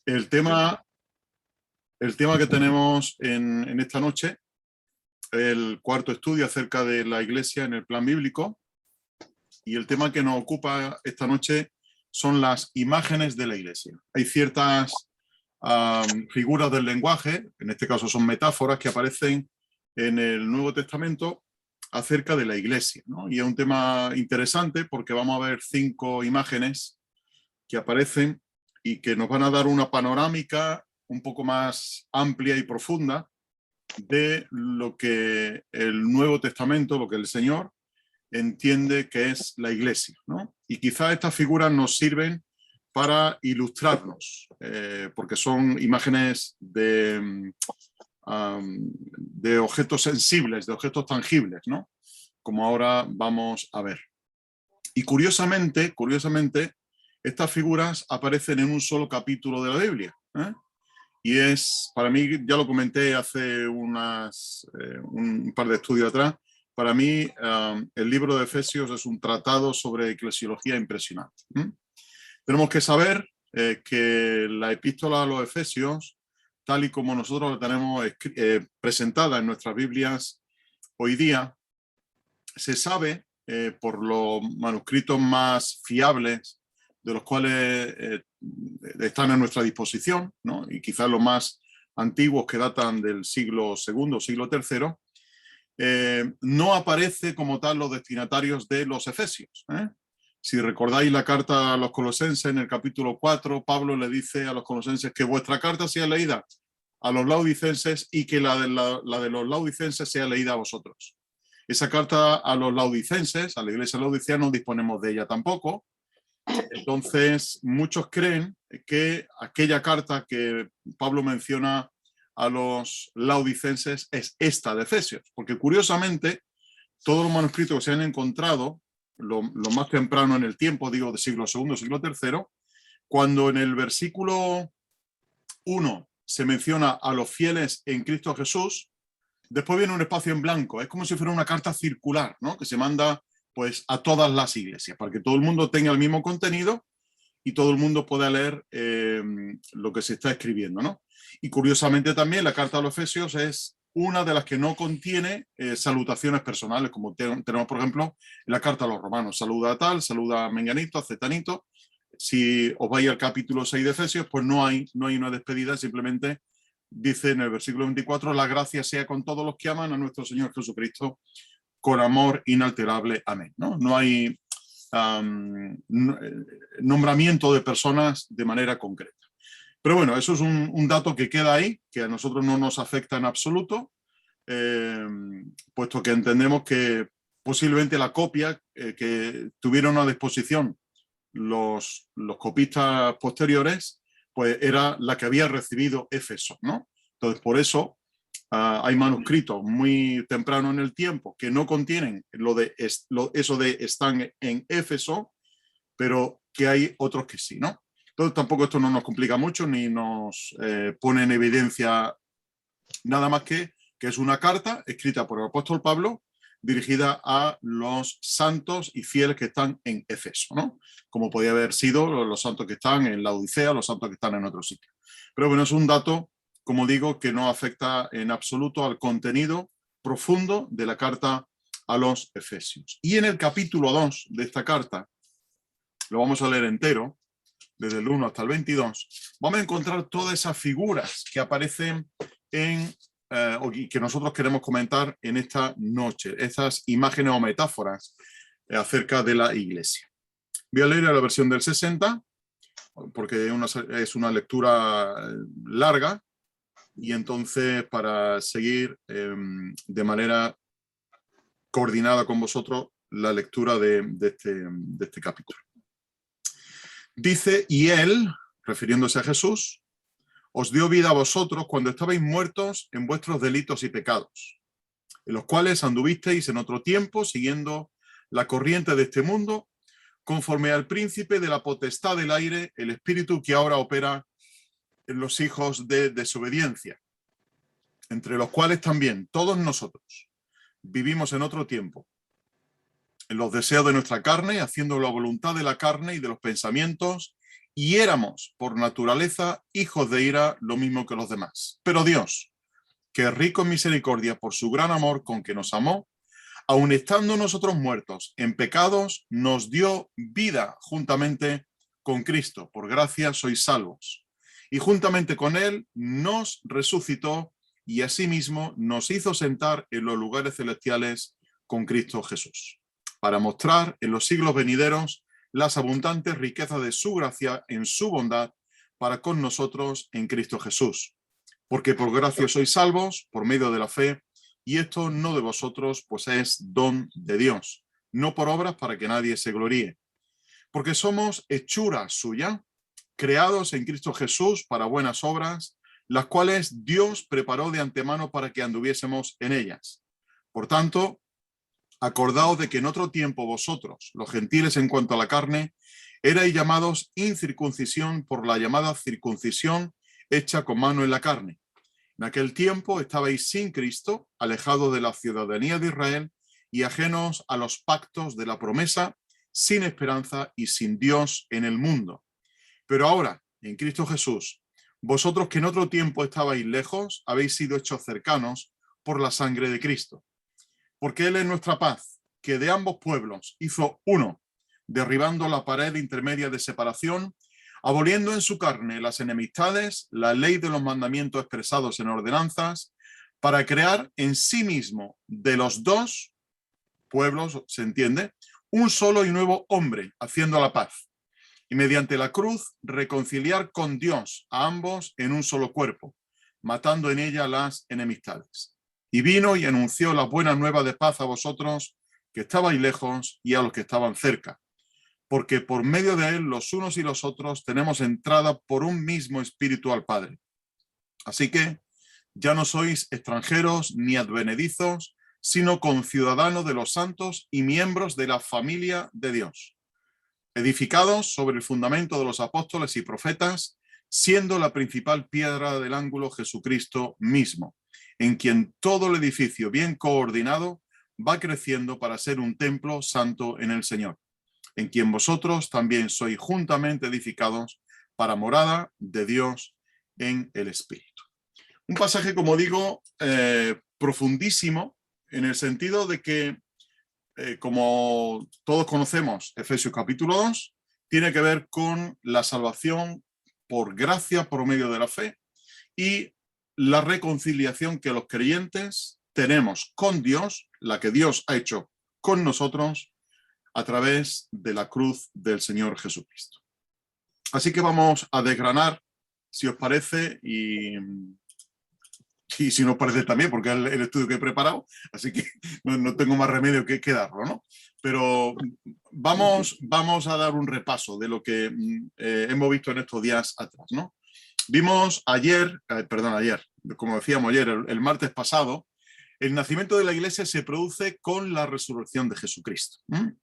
El tema, el tema que tenemos en esta noche, el cuarto estudio acerca de la Iglesia en el plan bíblico, y el tema que nos ocupa esta noche son las imágenes de la Iglesia. Hay ciertas figuras del lenguaje, en este caso son metáforas, que aparecen en el Nuevo Testamento acerca de la Iglesia, ¿no? Y es un tema interesante porque vamos a ver 5 imágenes que aparecen y que nos van a dar una panorámica un poco más amplia y profunda de lo que el Nuevo Testamento, lo que el Señor entiende que es la Iglesia, ¿no? Y quizás estas figuras nos sirven para ilustrarnos, porque son imágenes de objetos sensibles, de objetos tangibles, ¿no? Como ahora vamos a ver. Y curiosamente, estas figuras aparecen en un solo capítulo de la Biblia, ¿eh? Y es, para mí, ya lo comenté hace un par de estudios atrás, para mí el libro de Efesios es un tratado sobre eclesiología impresionante. Tenemos que saber que la epístola a los Efesios, tal y como nosotros la tenemos presentada en nuestras Biblias hoy día, se sabe por los manuscritos más fiables, de los cuales están a nuestra disposición, ¿no? Y quizás los más antiguos que datan del siglo II, siglo III, no aparece como tal los destinatarios de los Efesios, ¿eh? Si recordáis la carta a los Colosenses en el capítulo 4, Pablo le dice a los Colosenses que vuestra carta sea leída a los laodicenses y que la de los laodicenses sea leída a vosotros. Esa carta a los laodicenses, a la iglesia laodicea, no disponemos de ella tampoco. Entonces, muchos creen que aquella carta que Pablo menciona a los laodicenses es esta de Efesios, porque curiosamente todos los manuscritos que se han encontrado, lo más temprano en el tiempo, digo de siglo II, siglo III, cuando en el versículo 1 se menciona a los fieles en Cristo Jesús, después viene un espacio en blanco, es como si fuera una carta circular, ¿no? Que se manda pues a todas las iglesias, para que todo el mundo tenga el mismo contenido y todo el mundo pueda leer lo que se está escribiendo, ¿no? Y curiosamente también la carta a los Efesios es una de las que no contiene salutaciones personales, como tenemos, por ejemplo, en la carta a los romanos. Saluda a tal, saluda a menganito, a cetanito. Si os vais al capítulo 6 de Efesios, pues no hay una despedida, simplemente dice en el versículo 24, la gracia sea con todos los que aman a nuestro Señor Jesucristo, con amor inalterable. Amén. No hay nombramiento de personas de manera concreta. Pero bueno, eso es un dato que queda ahí, que a nosotros no nos afecta en absoluto, puesto que entendemos que posiblemente la copia que tuvieron a disposición los copistas posteriores, pues era la que había recibido Éfeso, ¿no? Entonces, por eso hay manuscritos muy temprano en el tiempo que no contienen eso de están en Éfeso, pero que hay otros que sí, ¿no? Entonces tampoco esto no nos complica mucho ni nos pone en evidencia nada más que es una carta escrita por el apóstol Pablo dirigida a los santos y fieles que están en Éfeso, ¿no? Como podía haber sido los santos que están en la Odisea, los santos que están en otro sitio. Pero bueno, es un dato, como digo, que no afecta en absoluto al contenido profundo de la carta a los Efesios. Y en el capítulo 2 de esta carta, lo vamos a leer entero, desde el 1 hasta el 22, vamos a encontrar todas esas figuras que aparecen y que nosotros queremos comentar en esta noche, esas imágenes o metáforas acerca de la Iglesia. Voy a leer la versión del 60, porque es una lectura larga, y entonces para seguir de manera coordinada con vosotros la lectura de este capítulo. Dice, y él, refiriéndose a Jesús, os dio vida a vosotros cuando estabais muertos en vuestros delitos y pecados, en los cuales anduvisteis en otro tiempo, siguiendo la corriente de este mundo, conforme al príncipe de la potestad del aire, el espíritu que ahora opera en los hijos de desobediencia, entre los cuales también todos nosotros vivimos en otro tiempo, en los deseos de nuestra carne, haciendo la voluntad de la carne y de los pensamientos, y éramos por naturaleza hijos de ira lo mismo que los demás. Pero Dios, que es rico en misericordia por su gran amor con que nos amó, aun estando nosotros muertos en pecados, nos dio vida juntamente con Cristo. Por gracia sois salvos. Y juntamente con Él nos resucitó y asimismo nos hizo sentar en los lugares celestiales con Cristo Jesús, para mostrar en los siglos venideros las abundantes riquezas de su gracia en su bondad para con nosotros en Cristo Jesús. Porque por gracia sois salvos por medio de la fe, y esto no de vosotros, pues es don de Dios, no por obras para que nadie se gloríe. Porque somos hechura suya, creados en Cristo Jesús para buenas obras, las cuales Dios preparó de antemano para que anduviésemos en ellas. Por tanto, acordaos de que en otro tiempo vosotros, los gentiles en cuanto a la carne, erais llamados incircuncisión por la llamada circuncisión hecha con mano en la carne. En aquel tiempo estabais sin Cristo, alejados de la ciudadanía de Israel y ajenos a los pactos de la promesa, sin esperanza y sin Dios en el mundo. Pero ahora, en Cristo Jesús, vosotros que en otro tiempo estabais lejos, habéis sido hechos cercanos por la sangre de Cristo. Porque Él es nuestra paz, que de ambos pueblos hizo uno, derribando la pared intermedia de separación, aboliendo en su carne las enemistades, la ley de los mandamientos expresados en ordenanzas, para crear en sí mismo de los dos pueblos, se entiende, un solo y nuevo hombre, haciendo la paz. Y mediante la cruz reconciliar con Dios a ambos en un solo cuerpo, matando en ella las enemistades. Y vino y anunció la buena nueva de paz a vosotros que estabais lejos y a los que estaban cerca. Porque por medio de él los unos y los otros tenemos entrada por un mismo espíritu al Padre. Así que ya no sois extranjeros ni advenedizos, sino conciudadanos de los santos y miembros de la familia de Dios, edificados sobre el fundamento de los apóstoles y profetas, siendo la principal piedra del ángulo Jesucristo mismo, en quien todo el edificio bien coordinado va creciendo para ser un templo santo en el Señor, en quien vosotros también sois juntamente edificados para morada de Dios en el Espíritu. Un pasaje, como digo, profundísimo, en el sentido de que, como todos conocemos, Efesios capítulo 2, tiene que ver con la salvación por gracia, por medio de la fe, y la reconciliación que los creyentes tenemos con Dios, la que Dios ha hecho con nosotros, a través de la cruz del Señor Jesucristo. Así que vamos a desgranar, si os parece, y si nos parece también, porque es el estudio que he preparado, así que no tengo más remedio que darlo, ¿no? Pero vamos a dar un repaso de lo que hemos visto en estos días atrás, ¿no? Vimos ayer, como decíamos ayer, el martes pasado, el nacimiento de la Iglesia se produce con la resurrección de Jesucristo.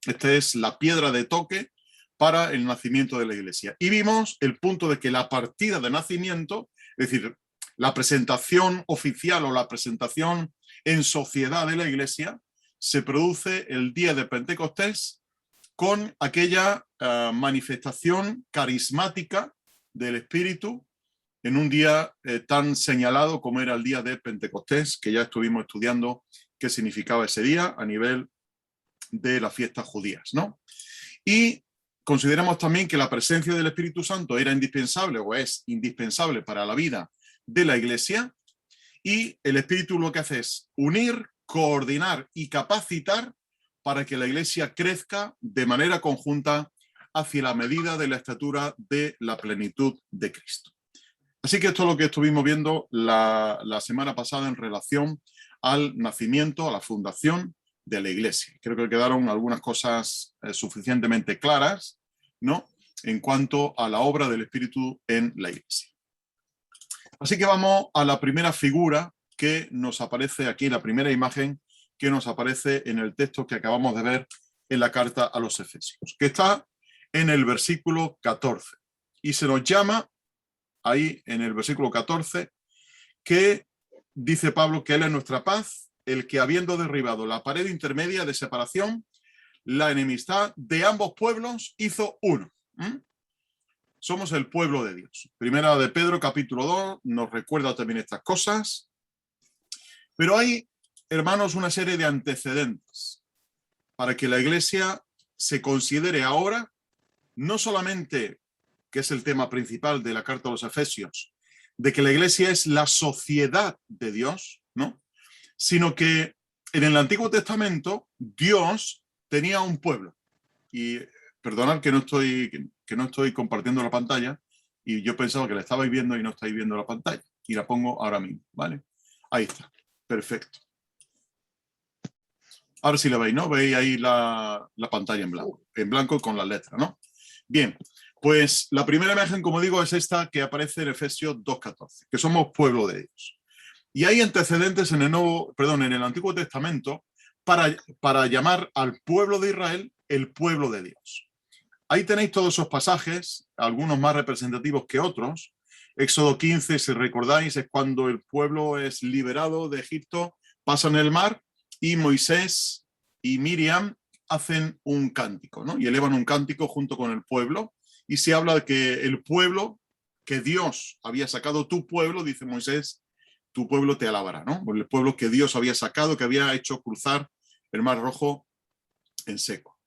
Esta es la piedra de toque para el nacimiento de la Iglesia. Y vimos el punto de que la partida de nacimiento, es decir, la presentación oficial o la presentación en sociedad de la Iglesia, se produce el día de Pentecostés con aquella manifestación carismática del Espíritu en un día tan señalado como era el día de Pentecostés, que ya estuvimos estudiando qué significaba ese día a nivel de las fiestas judías, ¿no? Y consideramos también que la presencia del Espíritu Santo era indispensable o es indispensable para la vida de la Iglesia, y el Espíritu lo que hace es unir, coordinar y capacitar para que la Iglesia crezca de manera conjunta hacia la medida de la estatura de la plenitud de Cristo. Así que esto es lo que estuvimos viendo la semana pasada en relación al nacimiento, a la fundación de la Iglesia. Creo que quedaron algunas cosas suficientemente claras, ¿no?, en cuanto a la obra del Espíritu en la Iglesia. Así que vamos a la primera figura que nos aparece aquí, la primera imagen que nos aparece en el texto que acabamos de ver en la carta a los Efesios, que está en el versículo 14. Y se nos llama ahí en el versículo 14, que dice Pablo que Él es nuestra paz, el que habiendo derribado la pared intermedia de separación, la enemistad de ambos pueblos hizo uno. somos el pueblo de Dios. Primera de Pedro, capítulo 2, nos recuerda también estas cosas. Pero hay, hermanos, una serie de antecedentes para que la Iglesia se considere ahora, no solamente, que es el tema principal de la carta a los Efesios, de que la Iglesia es la sociedad de Dios, ¿no? Sino que en el Antiguo Testamento Dios tenía un pueblo. Y perdonad que no estoy compartiendo la pantalla, y yo pensaba que la estabais viendo y no estáis viendo la pantalla. Y la pongo ahora mismo, ¿vale? Ahí está, perfecto. Ahora sí la veis, ¿no? Veis ahí la pantalla en blanco con las letras, ¿no? Bien, pues la primera imagen, como digo, es esta que aparece en Efesios 2:14, que somos pueblo de Dios. Y hay antecedentes en el Antiguo Testamento para llamar al pueblo de Israel el pueblo de Dios. Ahí tenéis todos esos pasajes, algunos más representativos que otros. Éxodo 15, si recordáis, es cuando el pueblo es liberado de Egipto, pasan el mar y Moisés y Miriam hacen un cántico, ¿no? Y elevan un cántico junto con el pueblo. Y se habla de que el pueblo que Dios había sacado, tu pueblo, dice Moisés, tu pueblo te alabará, ¿no? El pueblo que Dios había sacado, que había hecho cruzar el Mar Rojo en seco.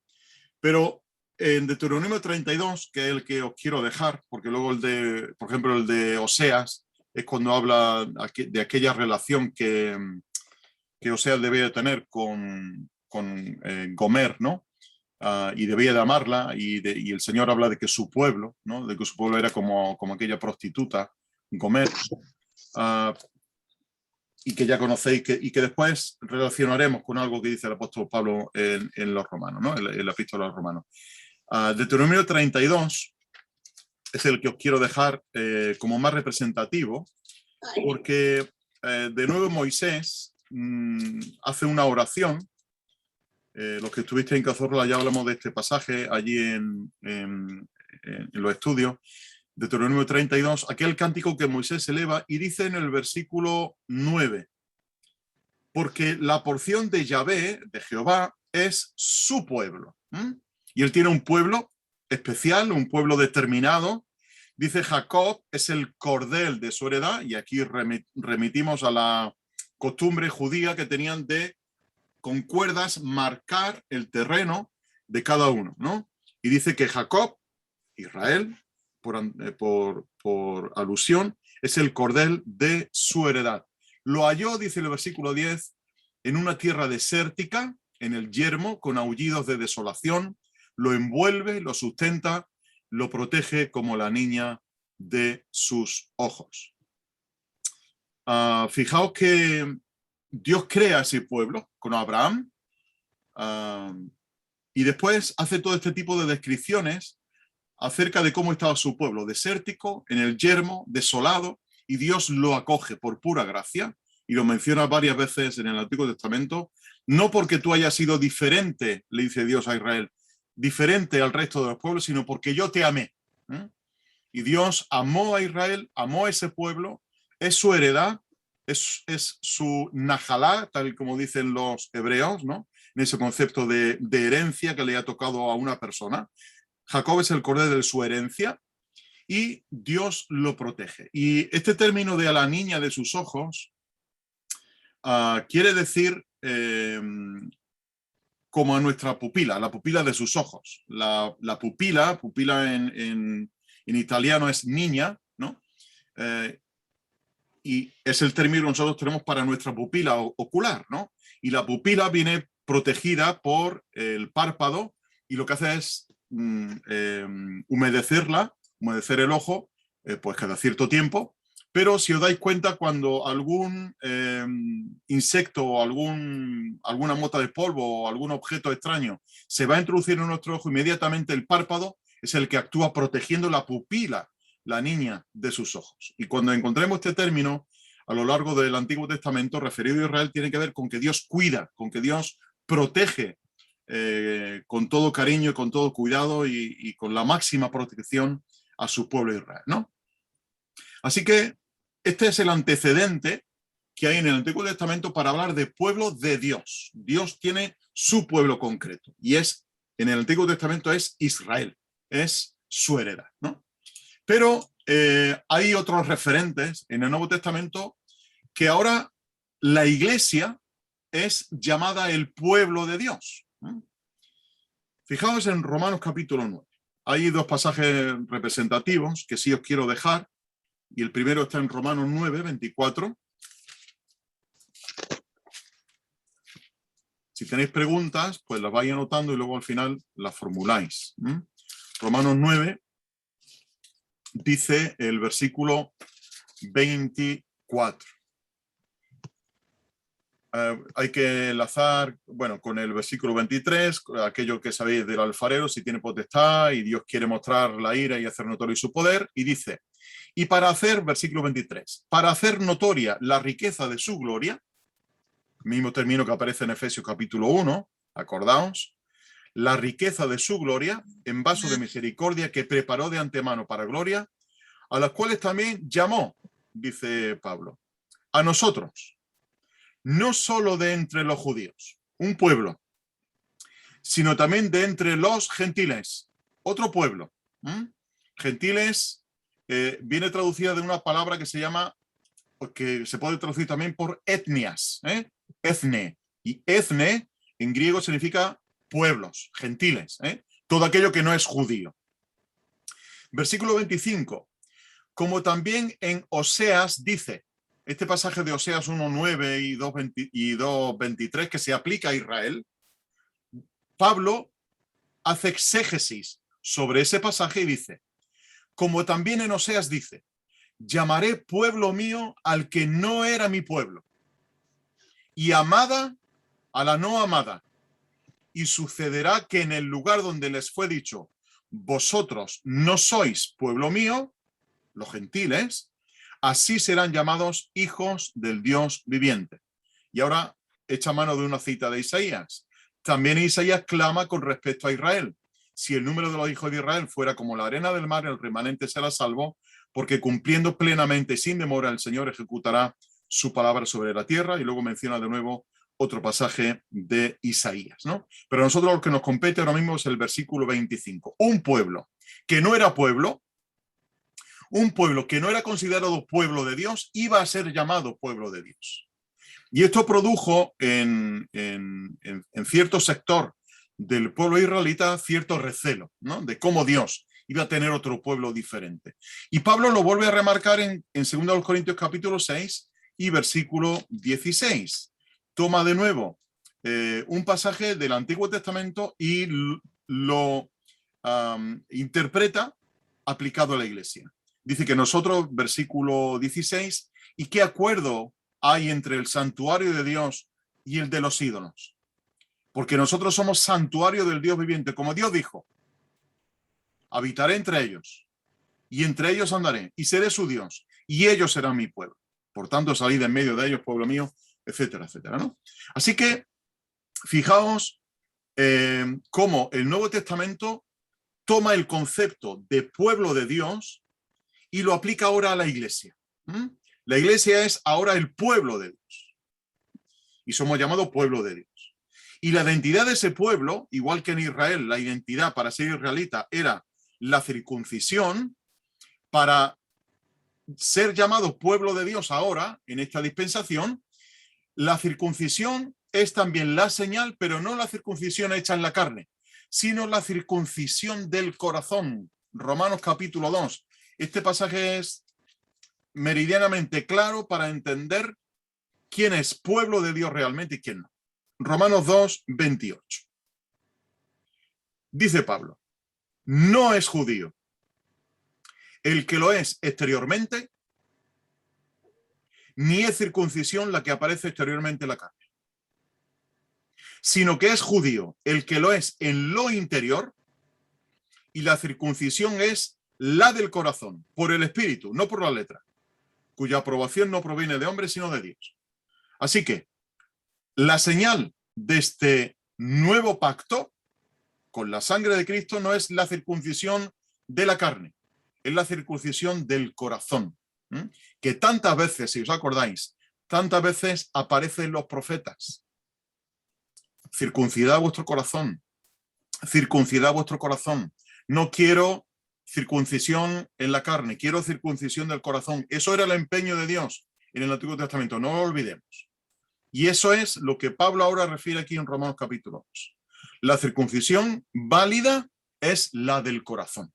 Pero en Deuteronomio 32, que es el que os quiero dejar, porque luego por ejemplo, el de Oseas, es cuando habla de aquella relación que Oseas debía tener con Gomer, ¿no? Y debía de amarla, y el Señor habla de que su pueblo, ¿no? De que su pueblo era como aquella prostituta, Gomer, y que ya conocéis, y que después relacionaremos con algo que dice el apóstol Pablo en los Romanos, ¿no? En la epístola a los Romanos. Deuteronomio 32 es el que os quiero dejar como más representativo, porque de nuevo Moisés hace una oración. Los que estuvisteis en Cazorla ya hablamos de este pasaje allí en los estudios. Deuteronomio 32, aquel cántico que Moisés eleva, y dice en el versículo 9, porque la porción de Yahvé, de Jehová, es su pueblo. Y él tiene un pueblo especial, un pueblo determinado. Dice Jacob es el cordel de su heredad, y aquí remitimos a la costumbre judía que tenían de con cuerdas marcar el terreno de cada uno, ¿no? Y dice que Jacob, Israel, por alusión, es el cordel de su heredad. Lo halló, dice el versículo 10, en una tierra desértica, en el yermo, con aullidos de desolación, lo envuelve, lo sustenta, lo protege como la niña de sus ojos. Fijaos que Dios crea ese pueblo con Abraham y después hace todo este tipo de descripciones acerca de cómo estaba su pueblo, desértico, en el yermo, desolado, y Dios lo acoge por pura gracia, y lo menciona varias veces en el Antiguo Testamento, no porque tú hayas sido diferente, le dice Dios a Israel, diferente al resto de los pueblos, sino porque yo te amé. Y Dios amó a Israel, amó a ese pueblo, es su heredad, es su najalá, tal como dicen los hebreos, ¿no? En ese concepto de herencia que le ha tocado a una persona. Jacob es el cordero de su herencia y Dios lo protege. Y este término de a la niña de sus ojos quiere decir como a nuestra pupila, la pupila de sus ojos. La pupila en italiano es niña, ¿no? Y es el término que nosotros tenemos para nuestra pupila ocular, ¿no? Y la pupila viene protegida por el párpado, y lo que hace es humedecer el ojo, pues cada cierto tiempo. Pero si os dais cuenta, cuando algún insecto o alguna mota de polvo o algún objeto extraño se va a introducir en nuestro ojo, inmediatamente el párpado es el que actúa protegiendo la pupila, la niña de sus ojos. Y cuando encontremos este término a lo largo del Antiguo Testamento referido a Israel, tiene que ver con que Dios cuida, con que Dios protege con todo cariño y con todo cuidado y con la máxima protección a su pueblo Israel, ¿no? Así que este es el antecedente que hay en el Antiguo Testamento para hablar de pueblo de Dios. Dios tiene su pueblo concreto y en el Antiguo Testamento es Israel, es su heredad, ¿no? Pero hay otros referentes en el Nuevo Testamento que ahora la iglesia es llamada el pueblo de Dios. Fijaos en Romanos capítulo 9. Hay dos pasajes representativos que sí os quiero dejar, y el primero está en Romanos 9, 24. Si tenéis preguntas, pues las vais anotando y luego al final las formuláis. Romanos 9 dice el versículo 24. Hay que enlazar, bueno, con el versículo 23, aquello que sabéis del alfarero, si tiene potestad y Dios quiere mostrar la ira y hacer notorio su poder, y dice, y para hacer, versículo 23, para hacer notoria la riqueza de su gloria, mismo término que aparece en Efesios capítulo 1, acordaos, la riqueza de su gloria en vaso de misericordia que preparó de antemano para gloria, a las cuales también llamó, dice Pablo, a nosotros, no solo de entre los judíos, un pueblo, sino también de entre los gentiles, otro pueblo. Gentiles viene traducida de una palabra que se llama, que se puede traducir también por etnias, etne, y etne en griego significa pueblos, gentiles, todo aquello que no es judío. Versículo 25, como también en Oseas dice, este pasaje de Oseas 1.9 y 2.23 que se aplica a Israel, Pablo hace exégesis sobre ese pasaje y dice, como también en Oseas dice, llamaré pueblo mío al que no era mi pueblo, y amada a la no amada, y sucederá que en el lugar donde les fue dicho, vosotros no sois pueblo mío, los gentiles, así serán llamados hijos del Dios viviente. Y ahora echa mano de una cita de Isaías. También Isaías clama con respecto a Israel. Si el número de los hijos de Israel fuera como la arena del mar, el remanente será salvo, porque cumpliendo plenamente y sin demora el Señor ejecutará su palabra sobre la tierra. Y luego menciona de nuevo otro pasaje de Isaías, ¿no? Pero a nosotros lo que nos compete ahora mismo es el versículo 25. Un pueblo que no era pueblo, un pueblo que no era considerado pueblo de Dios, iba a ser llamado pueblo de Dios. Y esto produjo en cierto sector del pueblo israelita cierto recelo, ¿no? De cómo Dios iba a tener otro pueblo diferente. Y Pablo lo vuelve a remarcar en 2 Corintios capítulo 6 y versículo 16. Toma de nuevo un pasaje del Antiguo Testamento y lo interpreta aplicado a la iglesia. Dice que nosotros, versículo 16, ¿y qué acuerdo hay entre el santuario de Dios y el de los ídolos? Porque nosotros somos santuario del Dios viviente, como Dios dijo, habitaré entre ellos, y entre ellos andaré, y seré su Dios, y ellos serán mi pueblo. Por tanto, salid en medio de ellos, pueblo mío, etcétera, etcétera, ¿no? Así que, fijaos cómo el Nuevo Testamento toma el concepto de pueblo de Dios y lo aplica ahora a la iglesia. La iglesia es ahora el pueblo de Dios. Y somos llamados pueblo de Dios. Y la identidad de ese pueblo, igual que en Israel, la identidad para ser israelita era la circuncisión, para ser llamado pueblo de Dios ahora, en esta dispensación, la circuncisión es también la señal, pero no la circuncisión hecha en la carne, sino la circuncisión del corazón. Romanos capítulo 2. Este pasaje es meridianamente claro para entender quién es pueblo de Dios realmente y quién no. Romanos 2, 28. Dice Pablo, no es judío el que lo es exteriormente, ni es circuncisión la que aparece exteriormente en la carne, sino que es judío el que lo es en lo interior, y la circuncisión es la del corazón, por el espíritu, no por la letra, cuya aprobación no proviene de hombre, sino de Dios. Así que la señal de este nuevo pacto con la sangre de Cristo no es la circuncisión de la carne, es la circuncisión del corazón, que tantas veces, si os acordáis, tantas veces aparecen los profetas. Circuncidad vuestro corazón, circuncidad vuestro corazón. No quiero circuncisión en la carne, quiero circuncisión del corazón. Eso era el empeño de Dios en el Antiguo Testamento, no lo olvidemos. Y eso es lo que Pablo ahora refiere aquí en Romanos capítulo 2. La circuncisión válida es la del corazón,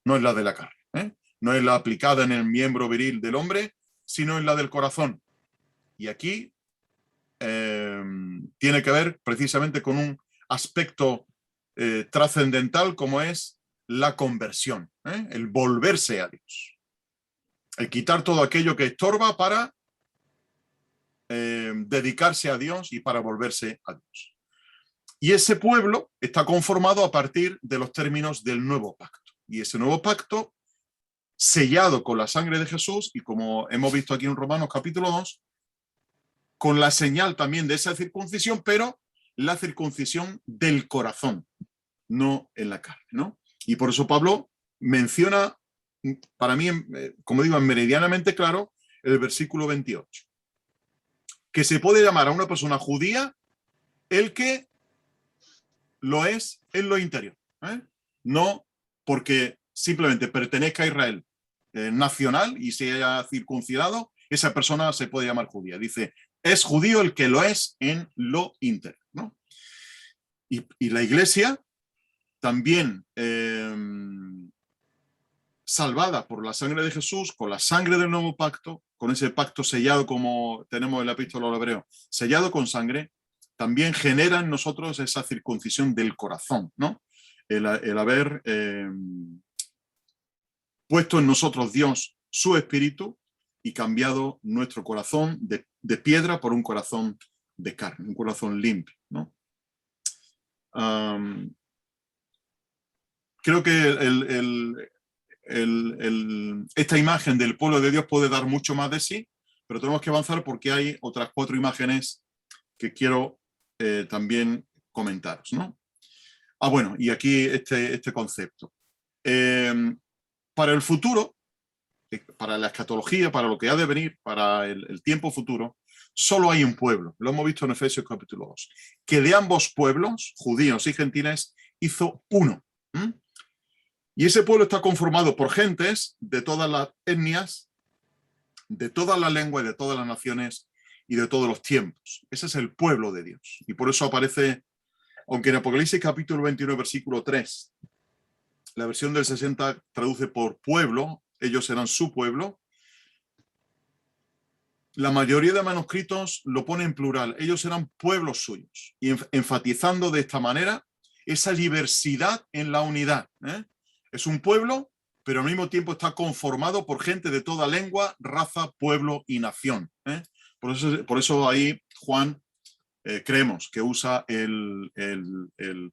no es la de la carne, ¿eh? No es la aplicada en el miembro viril del hombre, sino en la del corazón. Y aquí tiene que ver precisamente con un aspecto trascendental como es la conversión, el volverse a Dios, el quitar todo aquello que estorba para dedicarse a Dios y para volverse a Dios. Y ese pueblo está conformado a partir de los términos del nuevo pacto. Y ese nuevo pacto, sellado con la sangre de Jesús, y como hemos visto aquí en Romanos capítulo 2, con la señal también de esa circuncisión, pero la circuncisión del corazón, no en la carne, ¿no? Y por eso Pablo menciona, para mí, como digo, meridianamente claro, el versículo 28, que se puede llamar a una persona judía el que lo es en lo interior, ¿eh? No porque simplemente pertenezca a Israel nacional y se haya circuncidado, esa persona se puede llamar judía. Dice, es judío el que lo es en lo interior, ¿no? Y la iglesia también salvada por la sangre de Jesús, con la sangre del nuevo pacto, con ese pacto sellado como tenemos en la epístola a los Hebreos, sellado con sangre, también genera en nosotros esa circuncisión del corazón, ¿no? El haber puesto en nosotros Dios su espíritu y cambiado nuestro corazón de piedra por un corazón de carne, un corazón limpio, ¿no? Creo que esta imagen del pueblo de Dios puede dar mucho más de sí, pero tenemos que avanzar porque hay otras 4 imágenes que quiero también comentaros, ¿no? Bueno, y aquí este concepto. Para el futuro, para la escatología, para lo que ha de venir, para el tiempo futuro, solo hay un pueblo, lo hemos visto en Efesios capítulo 2, que de ambos pueblos, judíos y gentiles, hizo uno. Y ese pueblo está conformado por gentes de todas las etnias, de todas las lenguas, de todas las naciones y de todos los tiempos. Ese es el pueblo de Dios. Y por eso aparece, aunque en Apocalipsis capítulo 29, versículo 3, la versión del 60 traduce por pueblo, ellos serán su pueblo, la mayoría de manuscritos lo pone en plural, ellos serán pueblos suyos, y enfatizando de esta manera esa diversidad en la unidad, ¿eh? Es un pueblo, pero al mismo tiempo está conformado por gente de toda lengua, raza, pueblo y nación, ¿eh? Por eso ahí Juan creemos que usa el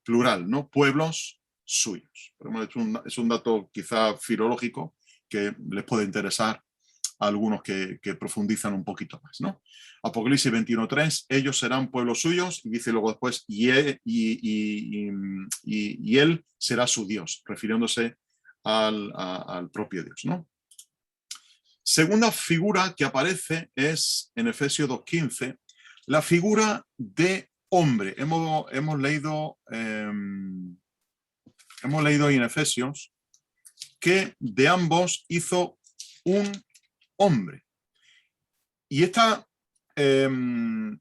plural, ¿no? Pueblos suyos. Pero es un dato quizá filológico que les puede interesar a algunos que profundizan un poquito más, ¿no? Apocalipsis 21:3, ellos serán pueblos suyos, y dice luego después, y él será su Dios, refiriéndose al propio Dios, ¿no? Segunda figura que aparece es en Efesios 2:15, la figura de hombre. Hemos leído en Efesios que de ambos hizo un hombre. Y esta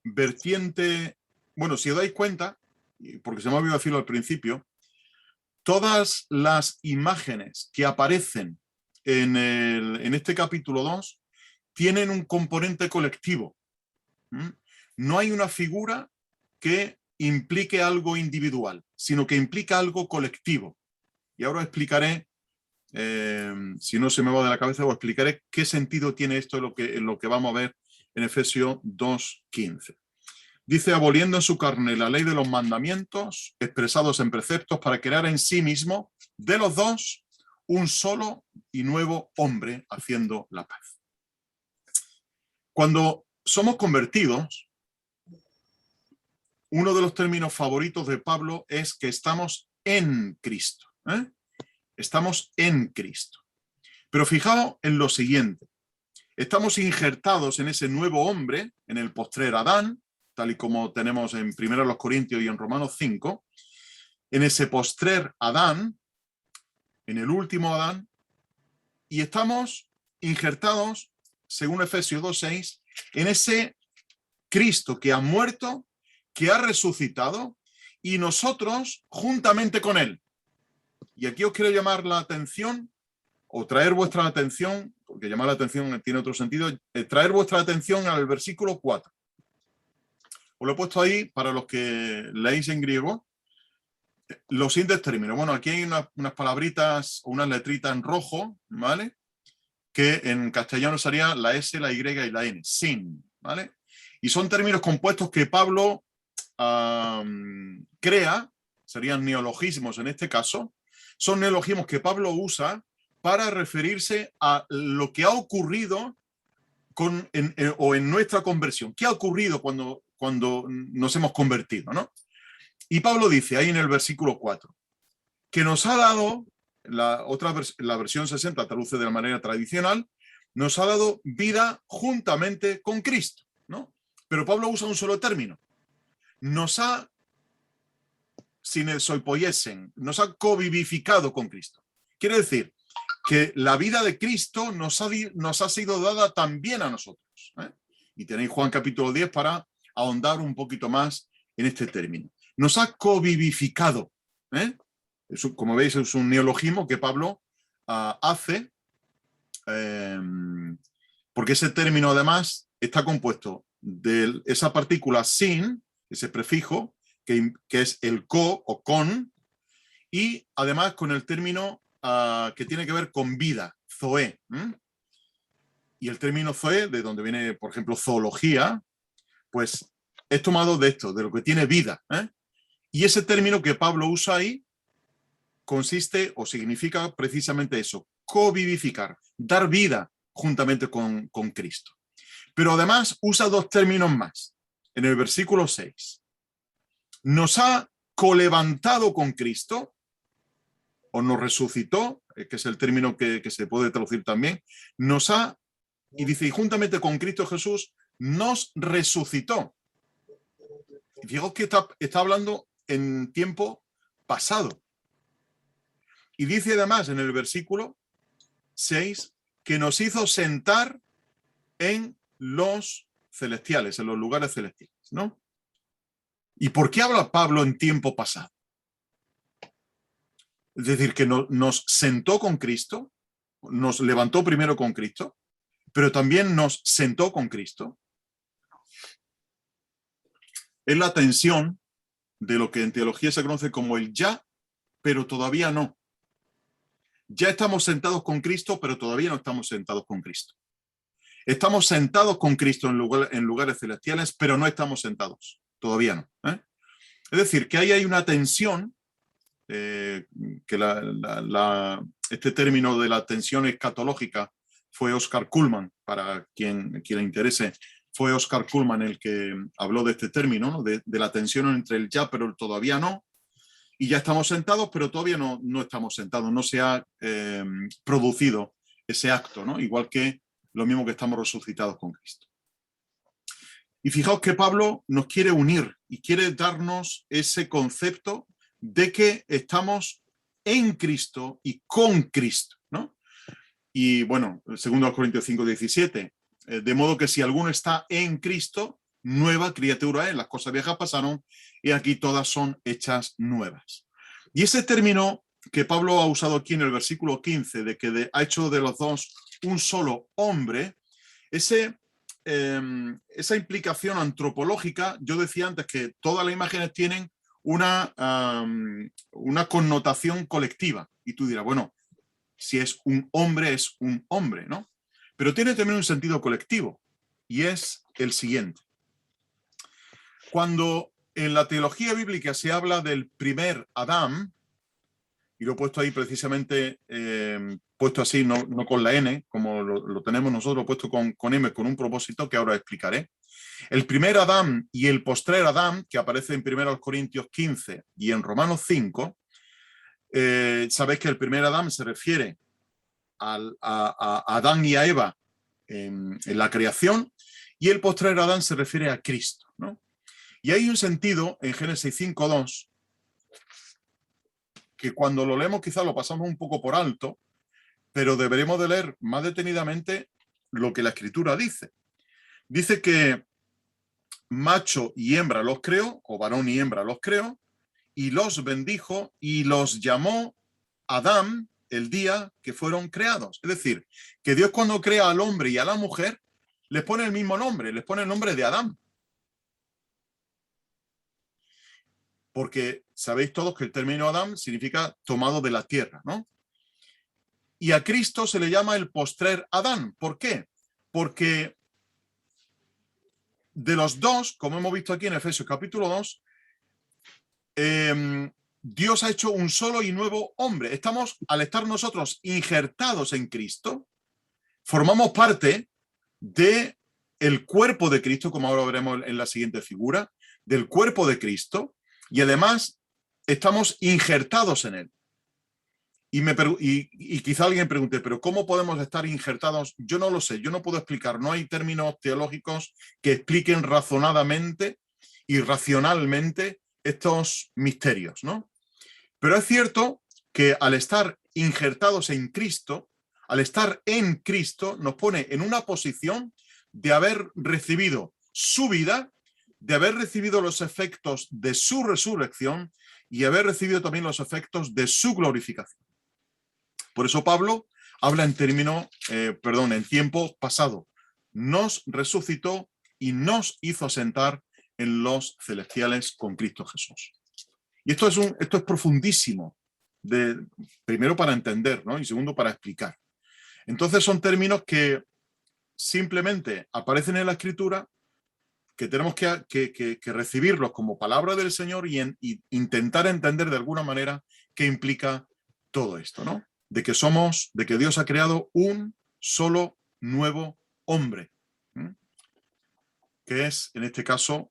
vertiente, bueno, si os dais cuenta, porque se me ha olvidado decirlo al principio, todas las imágenes que aparecen en este capítulo 2 tienen un componente colectivo. No hay una figura que implique algo individual, sino que implica algo colectivo. Y ahora explicaré, si no se me va de la cabeza, os explicaré qué sentido tiene esto en lo que vamos a ver en Efesios 2:15. Dice, aboliendo en su carne la ley de los mandamientos expresados en preceptos para crear en sí mismo de los dos un solo y nuevo hombre haciendo la paz. Cuando somos convertidos, uno de los términos favoritos de Pablo es que estamos en Cristo, ¿eh? Estamos en Cristo. Pero fijaos en lo siguiente. Estamos injertados en ese nuevo hombre, en el postrer Adán, tal y como tenemos en 1 Corintios y en Romanos 5. En ese postrer Adán, en el último Adán, y estamos injertados, según Efesios 2:6, en ese Cristo que ha muerto, que ha resucitado, y nosotros juntamente con él. Y aquí os quiero llamar la atención, o traer vuestra atención, porque llamar la atención tiene otro sentido, traer vuestra atención al versículo 4. Os lo he puesto ahí para los que leéis en griego. Los siguientes términos. Bueno, aquí hay unas palabritas o unas letritas en rojo, ¿vale? Que en castellano sería la S, la Y y la N. Sin, ¿vale? Y son términos compuestos que Pablo crea, serían neologismos en este caso. Son neologismos que Pablo usa para referirse a lo que ha ocurrido en nuestra conversión. ¿Qué ha ocurrido cuando nos hemos convertido, ¿no? Y Pablo dice ahí en el versículo 4 que nos ha dado, la versión 60 traduce de la manera tradicional, nos ha dado vida juntamente con Cristo, ¿no? Pero Pablo usa un solo término. Nos ha sinesoipoiesen, nos ha covivificado con Cristo. Quiere decir que la vida de Cristo nos ha sido dada también a nosotros, ¿eh? Y tenéis Juan capítulo 10 para ahondar un poquito más en este término. Nos ha covivificado, ¿eh? Eso, como veis, es un neologismo que Pablo hace, porque ese término además está compuesto de esa partícula sin, ese prefijo, que es el co o con, y además con el término que tiene que ver con vida, zoé. Y el término zoé, de donde viene, por ejemplo, zoología, pues es tomado de esto, de lo que tiene vida, ¿eh? Y ese término que Pablo usa ahí consiste o significa precisamente eso, covivificar, dar vida juntamente con Cristo. Pero además usa dos términos más. En el versículo 6, nos ha colevantado con Cristo, o nos resucitó, que es el término que se puede traducir también, nos ha, y dice, y juntamente con Cristo Jesús, nos resucitó. Y fijaos que está hablando en tiempo pasado. Y dice además en el versículo 6 que nos hizo sentar en los celestiales, en los lugares celestiales, ¿no? ¿Y por qué habla Pablo en tiempo pasado? Es decir, que nos sentó con Cristo, nos levantó primero con Cristo, pero también nos sentó con Cristo. Es la tensión de lo que en teología se conoce como el ya, pero todavía no. Ya estamos sentados con Cristo, pero todavía no estamos sentados con Cristo. Estamos sentados con Cristo en lugares celestiales, pero no estamos sentados. Todavía no, ¿eh? Es decir, que ahí hay una tensión, que este término de la tensión escatológica fue Oscar Cullmann, para quien le interese, fue Oscar Cullmann el que habló de este término, ¿no? de la tensión entre el ya, pero el todavía no. Y ya estamos sentados, pero todavía no estamos sentados, no se ha producido ese acto, ¿no? Igual que lo mismo que estamos resucitados con Cristo. Y fijaos que Pablo nos quiere unir y quiere darnos ese concepto de que estamos en Cristo y con Cristo, ¿no? Y bueno, 2 Corintios 5:17, de modo que si alguno está en Cristo, nueva criatura es, las cosas viejas pasaron y aquí todas son hechas nuevas. Y ese término que Pablo ha usado aquí en el versículo 15, de que ha hecho de los dos un solo hombre, esa implicación antropológica, yo decía antes que todas las imágenes tienen una connotación colectiva. Y tú dirás, bueno, si es un hombre, ¿no? Pero tiene también un sentido colectivo, y es el siguiente. Cuando en la teología bíblica se habla del primer Adán, y lo he puesto ahí precisamente, puesto así, no con la N, como lo tenemos nosotros, puesto con M, con un propósito que ahora explicaré. El primer Adán y el postrer Adán, que aparece en 1 Corintios 15 y en Romanos 5, sabéis que el primer Adán se refiere a Adán y a Eva en la creación, y el postrer Adán se refiere a Cristo, ¿no? Y hay un sentido en Génesis 5:2 que cuando lo leemos quizás lo pasamos un poco por alto, pero deberemos de leer más detenidamente lo que la Escritura dice. Dice que macho y hembra los creó, o varón y hembra los creó, y los bendijo y los llamó Adán el día que fueron creados. Es decir, que Dios cuando crea al hombre y a la mujer, les pone el mismo nombre, les pone el nombre de Adán. Porque sabéis todos que el término Adán significa tomado de la tierra, ¿no? Y a Cristo se le llama el postrer Adán. ¿Por qué? Porque de los dos, como hemos visto aquí en Efesios capítulo 2, Dios ha hecho un solo y nuevo hombre. Estamos, al estar nosotros injertados en Cristo, formamos parte del cuerpo de Cristo, como ahora veremos en la siguiente figura, del cuerpo de Cristo, y además estamos injertados en él. Y quizá alguien pregunte, ¿pero cómo podemos estar injertados? Yo no lo sé, yo no puedo explicar, no hay términos teológicos que expliquen razonadamente y racionalmente estos misterios, ¿no? Pero es cierto que al estar injertados en Cristo, al estar en Cristo, nos pone en una posición de haber recibido su vida, de haber recibido los efectos de su resurrección y haber recibido también los efectos de su glorificación. Por eso Pablo habla en en tiempo pasado. Nos resucitó y nos hizo sentar en los celestiales con Cristo Jesús. Y esto es profundísimo, primero para entender, ¿no? Y segundo para explicar. Entonces son términos que simplemente aparecen en la Escritura, que tenemos que recibirlos como palabra del Señor y intentar entender de alguna manera qué implica todo esto, ¿no? De que Dios ha creado un solo nuevo hombre, ¿sí? Que es, en este caso,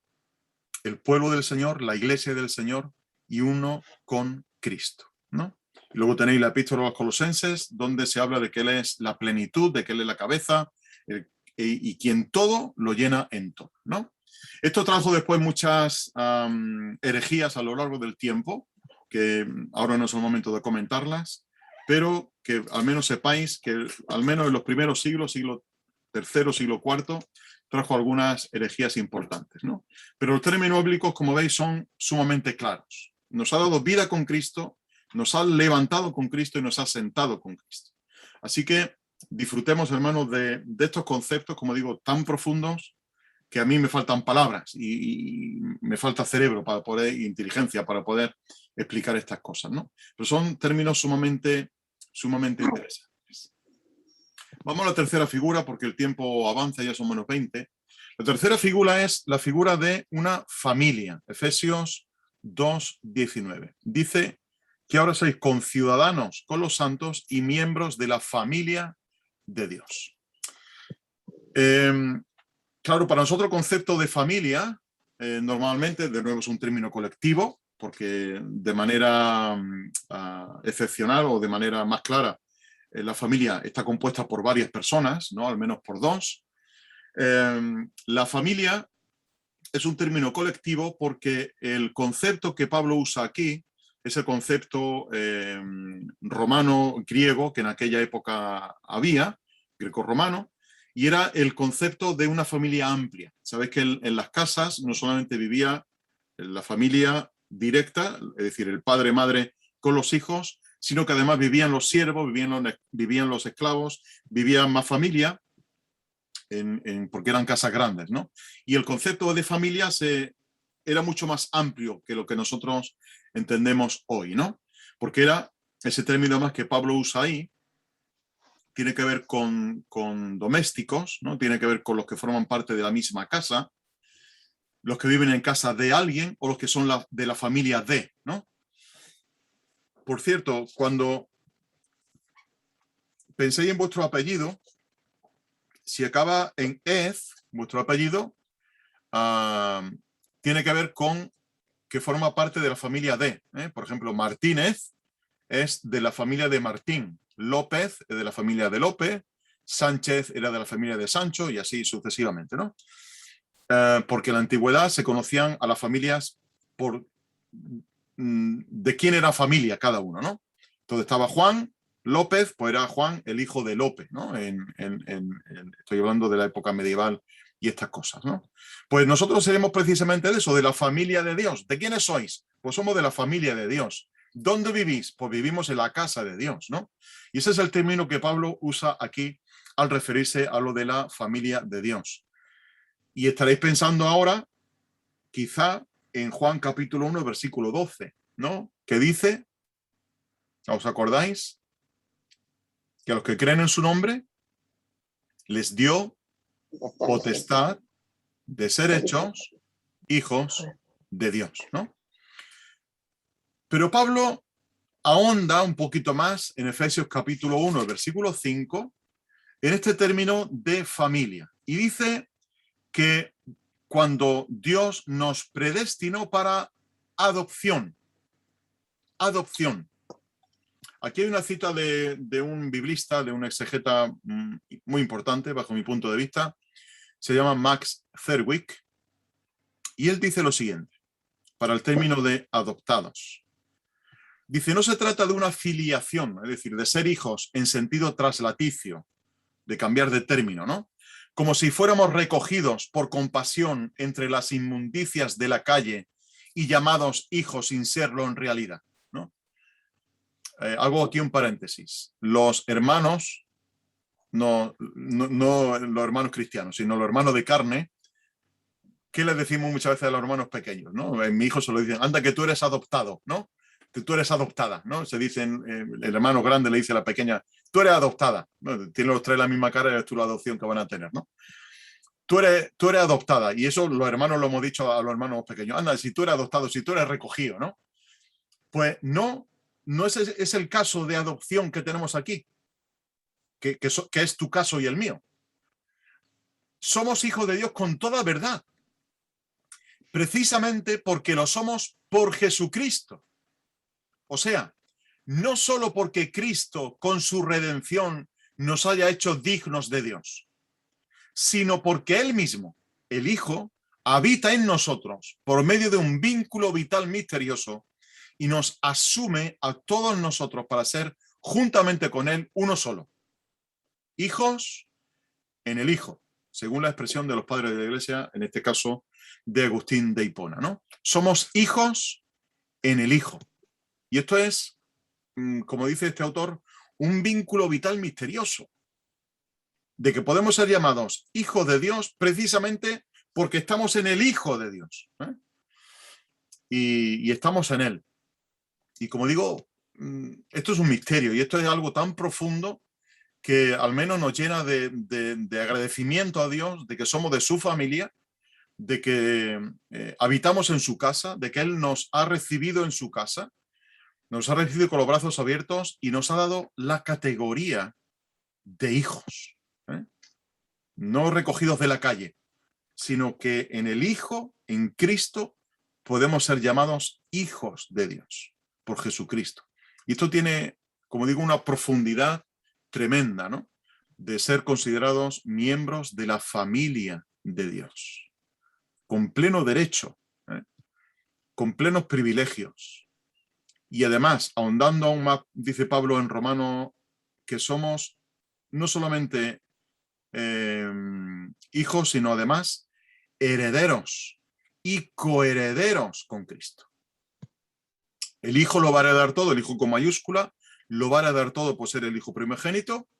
el pueblo del Señor, la iglesia del Señor y uno con Cristo, ¿no? Y luego tenéis la epístola a los Colosenses, donde se habla de que Él es la plenitud, de que Él es la cabeza, y quien todo lo llena en todo, ¿no? Esto trajo después muchas herejías a lo largo del tiempo, que ahora no es el momento de comentarlas, pero que al menos sepáis que al menos en los primeros siglos, siglo III, siglo IV, trajo algunas herejías importantes, ¿no? Pero los términos bíblicos, como veis, son sumamente claros. Nos ha dado vida con Cristo, nos ha levantado con Cristo y nos ha sentado con Cristo. Así que disfrutemos, hermanos, de estos conceptos, como digo, tan profundos que a mí me faltan palabras y me falta cerebro para poder, inteligencia para poder explicar estas cosas, ¿no? Pero son términos sumamente interesantes. Vamos a la tercera figura porque el tiempo avanza, ya son menos 20. La tercera figura es la figura de una familia. Efesios 2:19. Dice que ahora sois conciudadanos con los santos y miembros de la familia de Dios. Claro, para nosotros el concepto de familia normalmente, de nuevo, es un término colectivo, porque de manera excepcional o de manera más clara, la familia está compuesta por varias personas, ¿no? Al menos por dos. La familia es un término colectivo porque el concepto que Pablo usa aquí es el concepto romano-griego que en aquella época había, greco-romano, y era el concepto de una familia amplia. Sabéis que en las casas no solamente vivía la familia directa, es decir, el padre, madre con los hijos, sino que además vivían los siervos, vivían los esclavos, vivían más familia, porque eran casas grandes, ¿no? Y el concepto de familia era mucho más amplio que lo que nosotros entendemos hoy, ¿no? Porque era ese término más que Pablo usa ahí, tiene que ver con domésticos, ¿no? Tiene que ver con los que forman parte de la misma casa, los que viven en casa de alguien o los que son de la familia de, ¿no? Por cierto, cuando penséis en vuestro apellido, si acaba en ez, vuestro apellido, tiene que ver con que forma parte de la familia de. Por ejemplo, Martínez es de la familia de Martín, López es de la familia de López, Sánchez era de la familia de Sancho y así sucesivamente, ¿no? Porque en la antigüedad se conocían a las familias de quién era familia cada uno, ¿no? Entonces estaba Juan López, pues era Juan el hijo de Lope, ¿no? Estoy hablando de la época medieval y estas cosas, ¿no? Pues nosotros seremos precisamente de eso, de la familia de Dios. ¿De quiénes sois? Pues somos de la familia de Dios. ¿Dónde vivís? Pues vivimos en la casa de Dios, ¿no? Y ese es el término que Pablo usa aquí al referirse a lo de la familia de Dios. Y estaréis pensando ahora, quizá, en Juan capítulo 1, versículo 12, ¿no? Que dice, ¿os acordáis? Que a los que creen en su nombre les dio potestad de ser hechos hijos de Dios, ¿no? Pero Pablo ahonda un poquito más en Efesios capítulo 1, versículo 5, en este término de familia. Y dice que cuando Dios nos predestinó para adopción. Aquí hay una cita de un biblista, de un exegeta muy importante bajo mi punto de vista, se llama Max Zerwick, y él dice lo siguiente, para el término de adoptados. Dice, no se trata de una filiación, es decir, de ser hijos en sentido traslaticio, de cambiar de término, ¿no? Como si fuéramos recogidos por compasión entre las inmundicias de la calle y llamados hijos sin serlo en realidad, ¿no? Hago aquí un paréntesis. Los hermanos, no los hermanos cristianos, sino los hermanos de carne, ¿qué les decimos muchas veces a los hermanos pequeños, ¿no? Mi hijo se lo dicen, anda que tú eres adoptado, ¿no? Que tú eres adoptada, ¿no? Se dicen, el hermano grande le dice a la pequeña, tú eres adoptada, ¿no? Tienen los tres la misma cara y es tú la adopción que van a tener, ¿no? Tú eres adoptada, y eso los hermanos lo hemos dicho a los hermanos pequeños, anda, si tú eres adoptado, si tú eres recogido, ¿no? Pues no es el caso de adopción que tenemos aquí, que es tu caso y el mío. Somos hijos de Dios con toda verdad, precisamente porque lo somos por Jesucristo. O sea, no solo porque Cristo con su redención nos haya hecho dignos de Dios, sino porque Él mismo, el Hijo, habita en nosotros por medio de un vínculo vital misterioso y nos asume a todos nosotros para ser juntamente con Él uno solo. Hijos en el Hijo, según la expresión de los padres de la Iglesia, en este caso de Agustín de Hipona, ¿no? Somos hijos en el Hijo. Y esto es, como dice este autor, un vínculo vital misterioso, de que podemos ser llamados hijos de Dios precisamente porque estamos en el Hijo de Dios, ¿eh? Y estamos en Él. Y como digo, esto es un misterio y esto es algo tan profundo que al menos nos llena de agradecimiento a Dios, de que somos de su familia, de que habitamos en su casa, de que Él nos ha recibido en su casa, nos ha recibido con los brazos abiertos y nos ha dado la categoría de hijos, ¿eh? No recogidos de la calle, sino que en el Hijo, en Cristo, podemos ser llamados hijos de Dios, por Jesucristo. Y esto tiene, como digo, una profundidad tremenda, ¿no? De ser considerados miembros de la familia de Dios, con pleno derecho, ¿eh? Con plenos privilegios. Y además, ahondando aún más, dice Pablo en Romano, que somos no solamente hijos, sino además herederos y coherederos con Cristo. El Hijo lo va a heredar todo, el Hijo con mayúscula, lo va a heredar todo por ser el Hijo primogénito,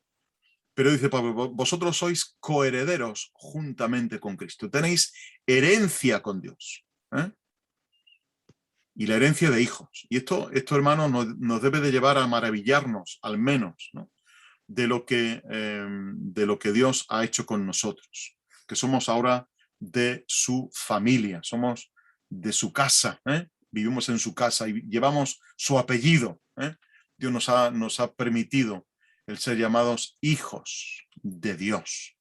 pero dice Pablo, vosotros sois coherederos juntamente con Cristo, tenéis herencia con Dios, ¿eh? Y la herencia de hijos. Y esto hermanos, nos debe de llevar a maravillarnos, al menos, ¿no? de lo que Dios ha hecho con nosotros, que somos ahora de su familia, somos de su casa, ¿eh? Vivimos en su casa y llevamos su apellido, ¿eh? Dios nos ha permitido el ser llamados hijos de Dios,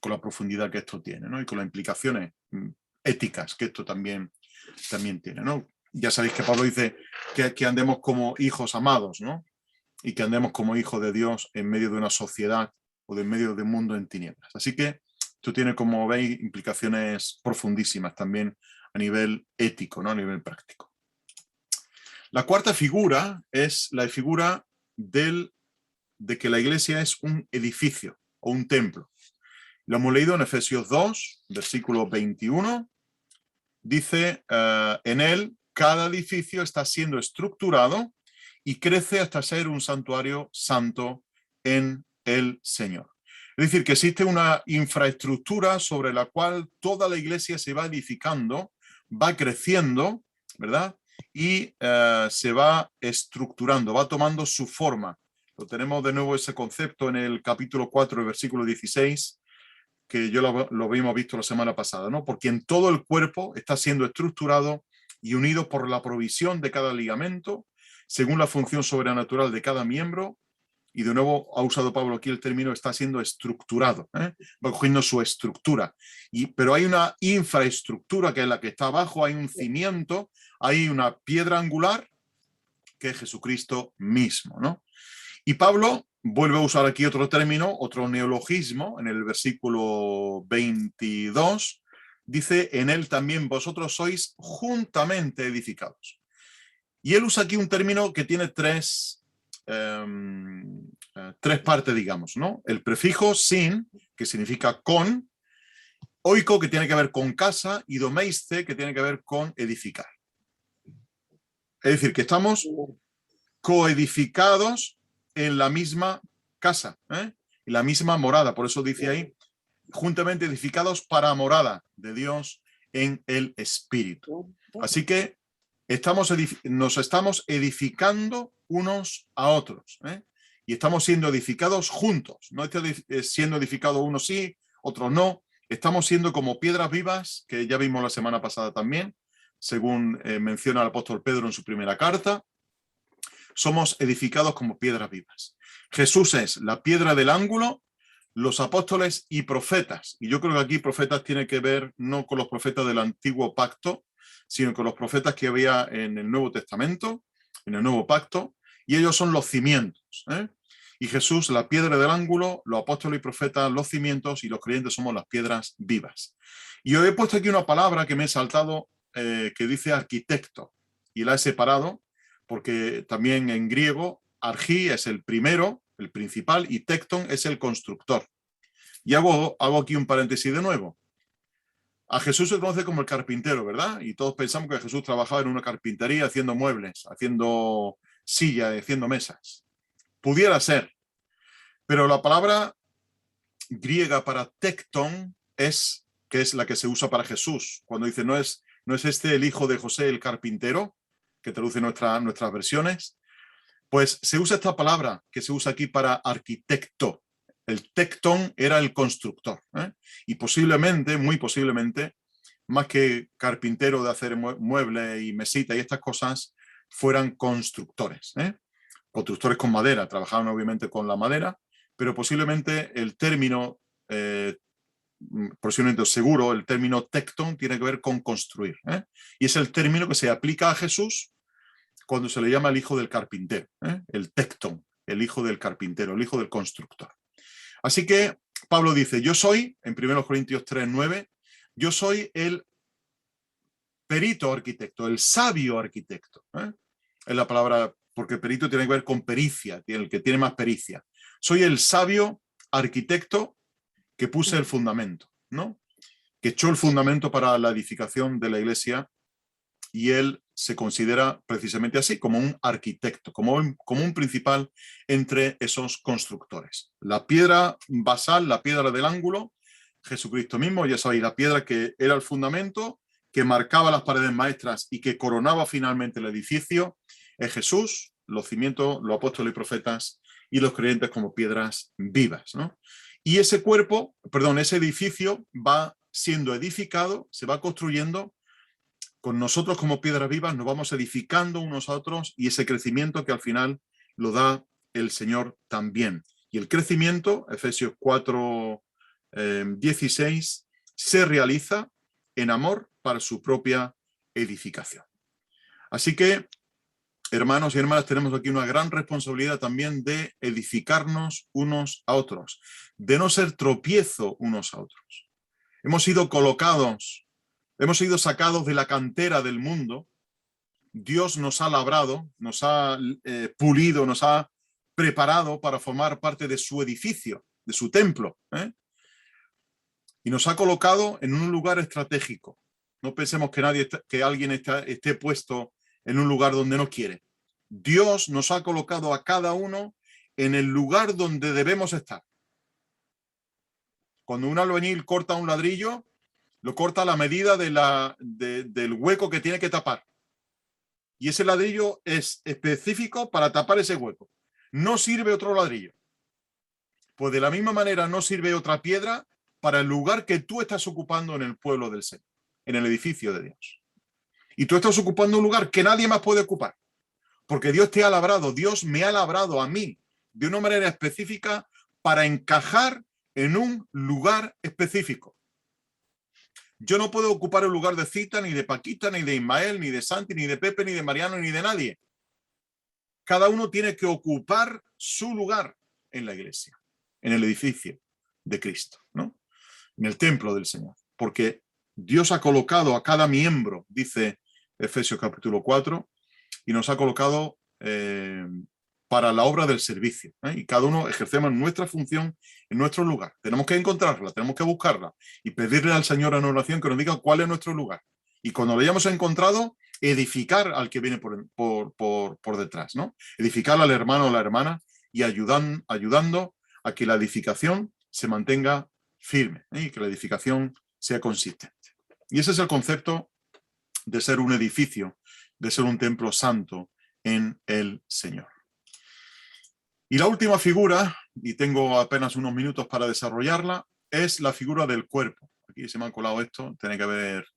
con la profundidad que esto tiene, ¿no? Y con las implicaciones éticas que esto también tiene, ¿no? Ya sabéis que Pablo dice que andemos como hijos amados, ¿no? Y que andemos como hijos de Dios en medio de una sociedad o de en medio de un mundo en tinieblas. Así que esto tiene, como veis, implicaciones profundísimas también a nivel ético, ¿no? A nivel práctico. La cuarta figura es la figura de que la iglesia es un edificio o un templo. Lo hemos leído en Efesios 2, versículo 21. Dice, en él cada edificio está siendo estructurado y crece hasta ser un santuario santo en el Señor. Es decir, que existe una infraestructura sobre la cual toda la iglesia se va edificando, va creciendo, ¿verdad? Y se va estructurando, va tomando su forma. Lo tenemos de nuevo ese concepto en el capítulo 4, versículo 16, que yo lo habíamos visto la semana pasada, ¿no? Porque en todo el cuerpo está siendo estructurado y unido por la provisión de cada ligamento, según la función sobrenatural de cada miembro. Y de nuevo ha usado Pablo aquí el término, está siendo estructurado, ¿eh? Va cogiendo su estructura. Pero hay una infraestructura que es la que está abajo, hay un cimiento, hay una piedra angular que es Jesucristo mismo, ¿no? Y Pablo vuelve a usar aquí otro término, otro neologismo, en el versículo 22, dice, en él también vosotros sois juntamente edificados. Y él usa aquí un término que tiene tres partes, digamos, ¿no? El prefijo sin, que significa con, oiko, que tiene que ver con casa, y domeiste, que tiene que ver con edificar. Es decir, que estamos coedificados en la misma casa, en la misma morada. Por eso dice ahí, juntamente edificados para morada de Dios en el Espíritu. Así que nos estamos edificando unos a otros, y estamos siendo edificados juntos. No está siendo edificado uno sí, otro no. Estamos siendo como piedras vivas, que ya vimos la semana pasada también, según menciona el apóstol Pedro en su primera carta. Somos edificados como piedras vivas. Jesús es la piedra del ángulo, los apóstoles y profetas. Y yo creo que aquí profetas tiene que ver no con los profetas del antiguo pacto, sino con los profetas que había en el Nuevo Testamento, en el Nuevo Pacto, y ellos son los cimientos. Y Jesús, la piedra del ángulo, los apóstoles y profetas, los cimientos, y los creyentes somos las piedras vivas. Y hoy he puesto aquí una palabra que me he saltado, que dice arquitecto, y la he separado, porque también en griego, argí es el primero, el principal, y tecton es el constructor. Y hago aquí un paréntesis de nuevo. A Jesús se conoce como el carpintero, ¿verdad? Y todos pensamos que Jesús trabajaba en una carpintería haciendo muebles, haciendo sillas, haciendo mesas. Pudiera ser. Pero la palabra griega para tecton es, que es la que se usa para Jesús. Cuando dice, no es este el hijo de José el carpintero, que traduce nuestras versiones, pues se usa esta palabra que se usa aquí para arquitecto. El tecton era el constructor, y posiblemente, muy posiblemente, más que carpintero de hacer muebles y mesitas y estas cosas, fueran constructores. Constructores con madera, trabajaban obviamente con la madera, pero posiblemente el término, posiblemente seguro, el término tecton tiene que ver con construir. Y es el término que se aplica a Jesús cuando se le llama el hijo del carpintero, el tecton, el hijo del carpintero, el hijo del constructor. Así que Pablo dice, yo soy, en 1 Corintios 3:9, yo soy el perito arquitecto, el sabio arquitecto. Es la palabra, porque perito tiene que ver con pericia, el que tiene más pericia. Soy el sabio arquitecto que puse el fundamento, ¿no? Que echó el fundamento para la edificación de la iglesia, y él se considera precisamente así, como un arquitecto, como un principal entre esos constructores. La piedra basal, la piedra del ángulo, Jesucristo mismo, ya sabéis, la piedra que era el fundamento, que marcaba las paredes maestras y que coronaba finalmente el edificio, es Jesús, los cimientos, los apóstoles y profetas, y los creyentes como piedras vivas, ¿no? Y ese ese edificio va siendo edificado, se va construyendo. Con nosotros como piedras vivas nos vamos edificando unos a otros, y ese crecimiento que al final lo da el Señor también. Y el crecimiento, Efesios 4:16, se realiza en amor para su propia edificación. Así que, hermanos y hermanas, tenemos aquí una gran responsabilidad también de edificarnos unos a otros, de no ser tropiezo unos a otros. Hemos sido sacados de la cantera del mundo, Dios nos ha labrado, nos ha pulido, nos ha preparado para formar parte de su edificio, de su templo, ¿eh? Y nos ha colocado en un lugar estratégico. No pensemos que alguien esté puesto en un lugar donde no quiere. Dios nos ha colocado a cada uno en el lugar donde debemos estar. Cuando un albañil corta un ladrillo, lo corta a la medida del hueco que tiene que tapar. Y ese ladrillo es específico para tapar ese hueco. No sirve otro ladrillo. Pues de la misma manera no sirve otra piedra para el lugar que tú estás ocupando en el pueblo del Señor, en el edificio de Dios. Y tú estás ocupando un lugar que nadie más puede ocupar. Porque Dios te ha labrado, Dios me ha labrado a mí de una manera específica para encajar en un lugar específico. Yo no puedo ocupar el lugar de Cita, ni de Paquita, ni de Ismael, ni de Santi, ni de Pepe, ni de Mariano, ni de nadie. Cada uno tiene que ocupar su lugar en la iglesia, en el edificio de Cristo, ¿no? En el templo del Señor. Porque Dios ha colocado a cada miembro, dice Efesios capítulo 4, y nos ha colocado para la obra del servicio, ¿eh? Y cada uno ejercemos nuestra función en nuestro lugar. Tenemos que encontrarla, tenemos que buscarla y pedirle al Señor en oración que nos diga cuál es nuestro lugar. Y cuando lo hayamos encontrado, edificar al que viene por detrás, ¿no? Edificar al hermano o la hermana y ayudando a que la edificación se mantenga firme, ¿eh? Y que la edificación sea consistente. Y ese es el concepto de ser un edificio, de ser un templo santo en el Señor. Y la última figura, y tengo apenas unos minutos para desarrollarla, es la figura del cuerpo. Aquí se me ha colado esto, tiene que haber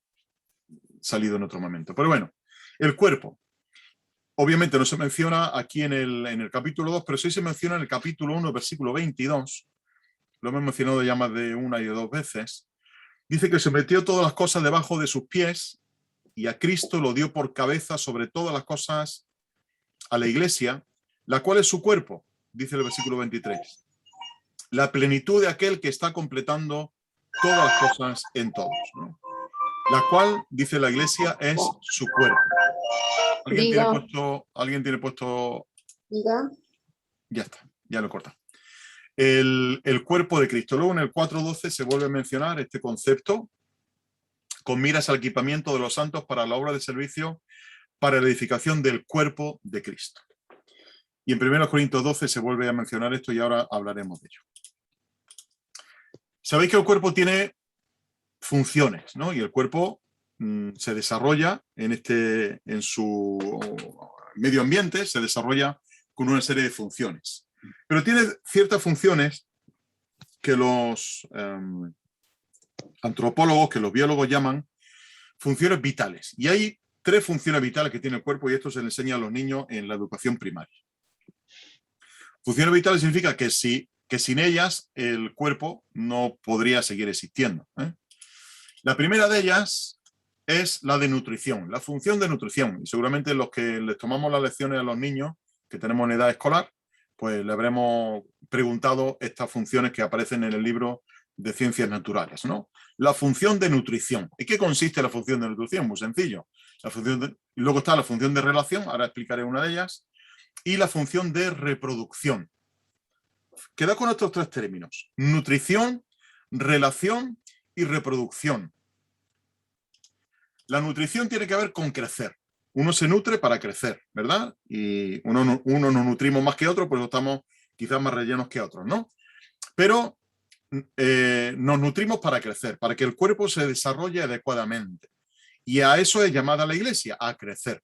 salido en otro momento. Pero bueno, el cuerpo. Obviamente no se menciona aquí en el capítulo 2, pero sí se menciona en el capítulo 1, versículo 22. Lo hemos mencionado ya más de una y de dos veces. Dice que se metió todas las cosas debajo de sus pies y a Cristo lo dio por cabeza sobre todas las cosas a la iglesia, la cual es su cuerpo, dice el versículo 23. La plenitud de aquel que está completando todas las cosas en todos, ¿no? La cual, dice la iglesia, es su cuerpo. ¿Alguien tiene puesto? Diga. Ya está, ya lo he cortado. El cuerpo de Cristo. Luego en el 4.12 se vuelve a mencionar este concepto con miras al equipamiento de los santos para la obra de servicio para la edificación del cuerpo de Cristo. Y en 1 Corintios 12 se vuelve a mencionar esto y ahora hablaremos de ello. Sabéis que el cuerpo tiene funciones, ¿no? Y el cuerpo se desarrolla en su medio ambiente, se desarrolla con una serie de funciones. Pero tiene ciertas funciones que los antropólogos, que los biólogos llaman funciones vitales. Y hay 3 funciones vitales que tiene el cuerpo y esto se le enseña a los niños en la educación primaria. Funciones vitales significa que sin ellas el cuerpo no podría seguir existiendo, ¿eh? La primera de ellas es la de nutrición, la función de nutrición. Y seguramente los que les tomamos las lecciones a los niños que tenemos en edad escolar, pues le habremos preguntado estas funciones que aparecen en el libro de Ciencias Naturales, ¿no? La función de nutrición. ¿En qué consiste la función de nutrición? Muy sencillo. Y luego está la función de relación, ahora explicaré una de ellas, y la función de reproducción. Queda con estos 3 términos: nutrición, relación y reproducción. La nutrición tiene que ver con crecer. Uno se nutre para crecer, ¿verdad? Y uno nos nutrimos más que otro, pues estamos quizás más rellenos que otros, ¿no? Pero nos nutrimos para crecer, para que el cuerpo se desarrolle adecuadamente. Y a eso es llamada la iglesia, a crecer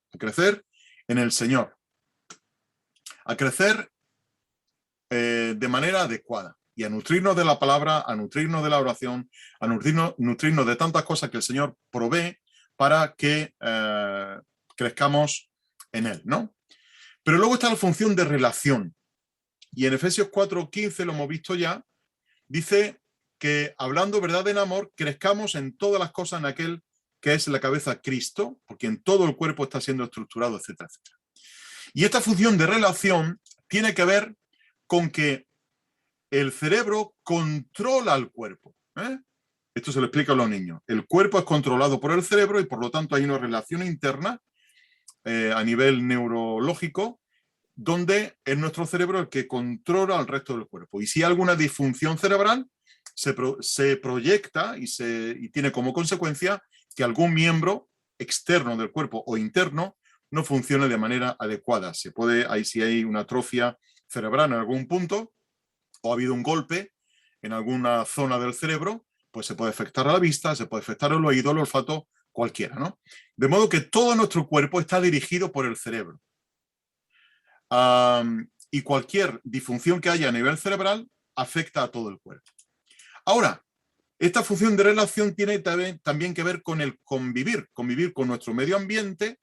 en el Señor, a crecer de manera adecuada y a nutrirnos de la palabra, a nutrirnos de la oración, a nutrirnos de tantas cosas que el Señor provee para que crezcamos en Él, ¿no? Pero luego está la función de relación. Y en Efesios 4:15 lo hemos visto ya, dice que hablando verdad en amor, crezcamos en todas las cosas en aquel que es la cabeza Cristo, porque en todo el cuerpo está siendo estructurado, etcétera, etcétera. Y esta función de relación tiene que ver con que el cerebro controla al cuerpo, ¿eh? Esto se lo explica a los niños. El cuerpo es controlado por el cerebro y por lo tanto hay una relación interna a nivel neurológico, donde es nuestro cerebro el que controla al resto del cuerpo. Y si hay alguna disfunción cerebral, se proyecta y tiene como consecuencia que algún miembro externo del cuerpo o interno no funcione de manera adecuada. Si hay una atrofia cerebral en algún punto o ha habido un golpe en alguna zona del cerebro, pues se puede afectar a la vista, se puede afectar al oído, al olfato, cualquiera, ¿no? De modo que todo nuestro cuerpo está dirigido por el cerebro. Y cualquier disfunción que haya a nivel cerebral afecta a todo el cuerpo. Ahora, esta función de relación tiene también que ver con el convivir con nuestro medio ambiente,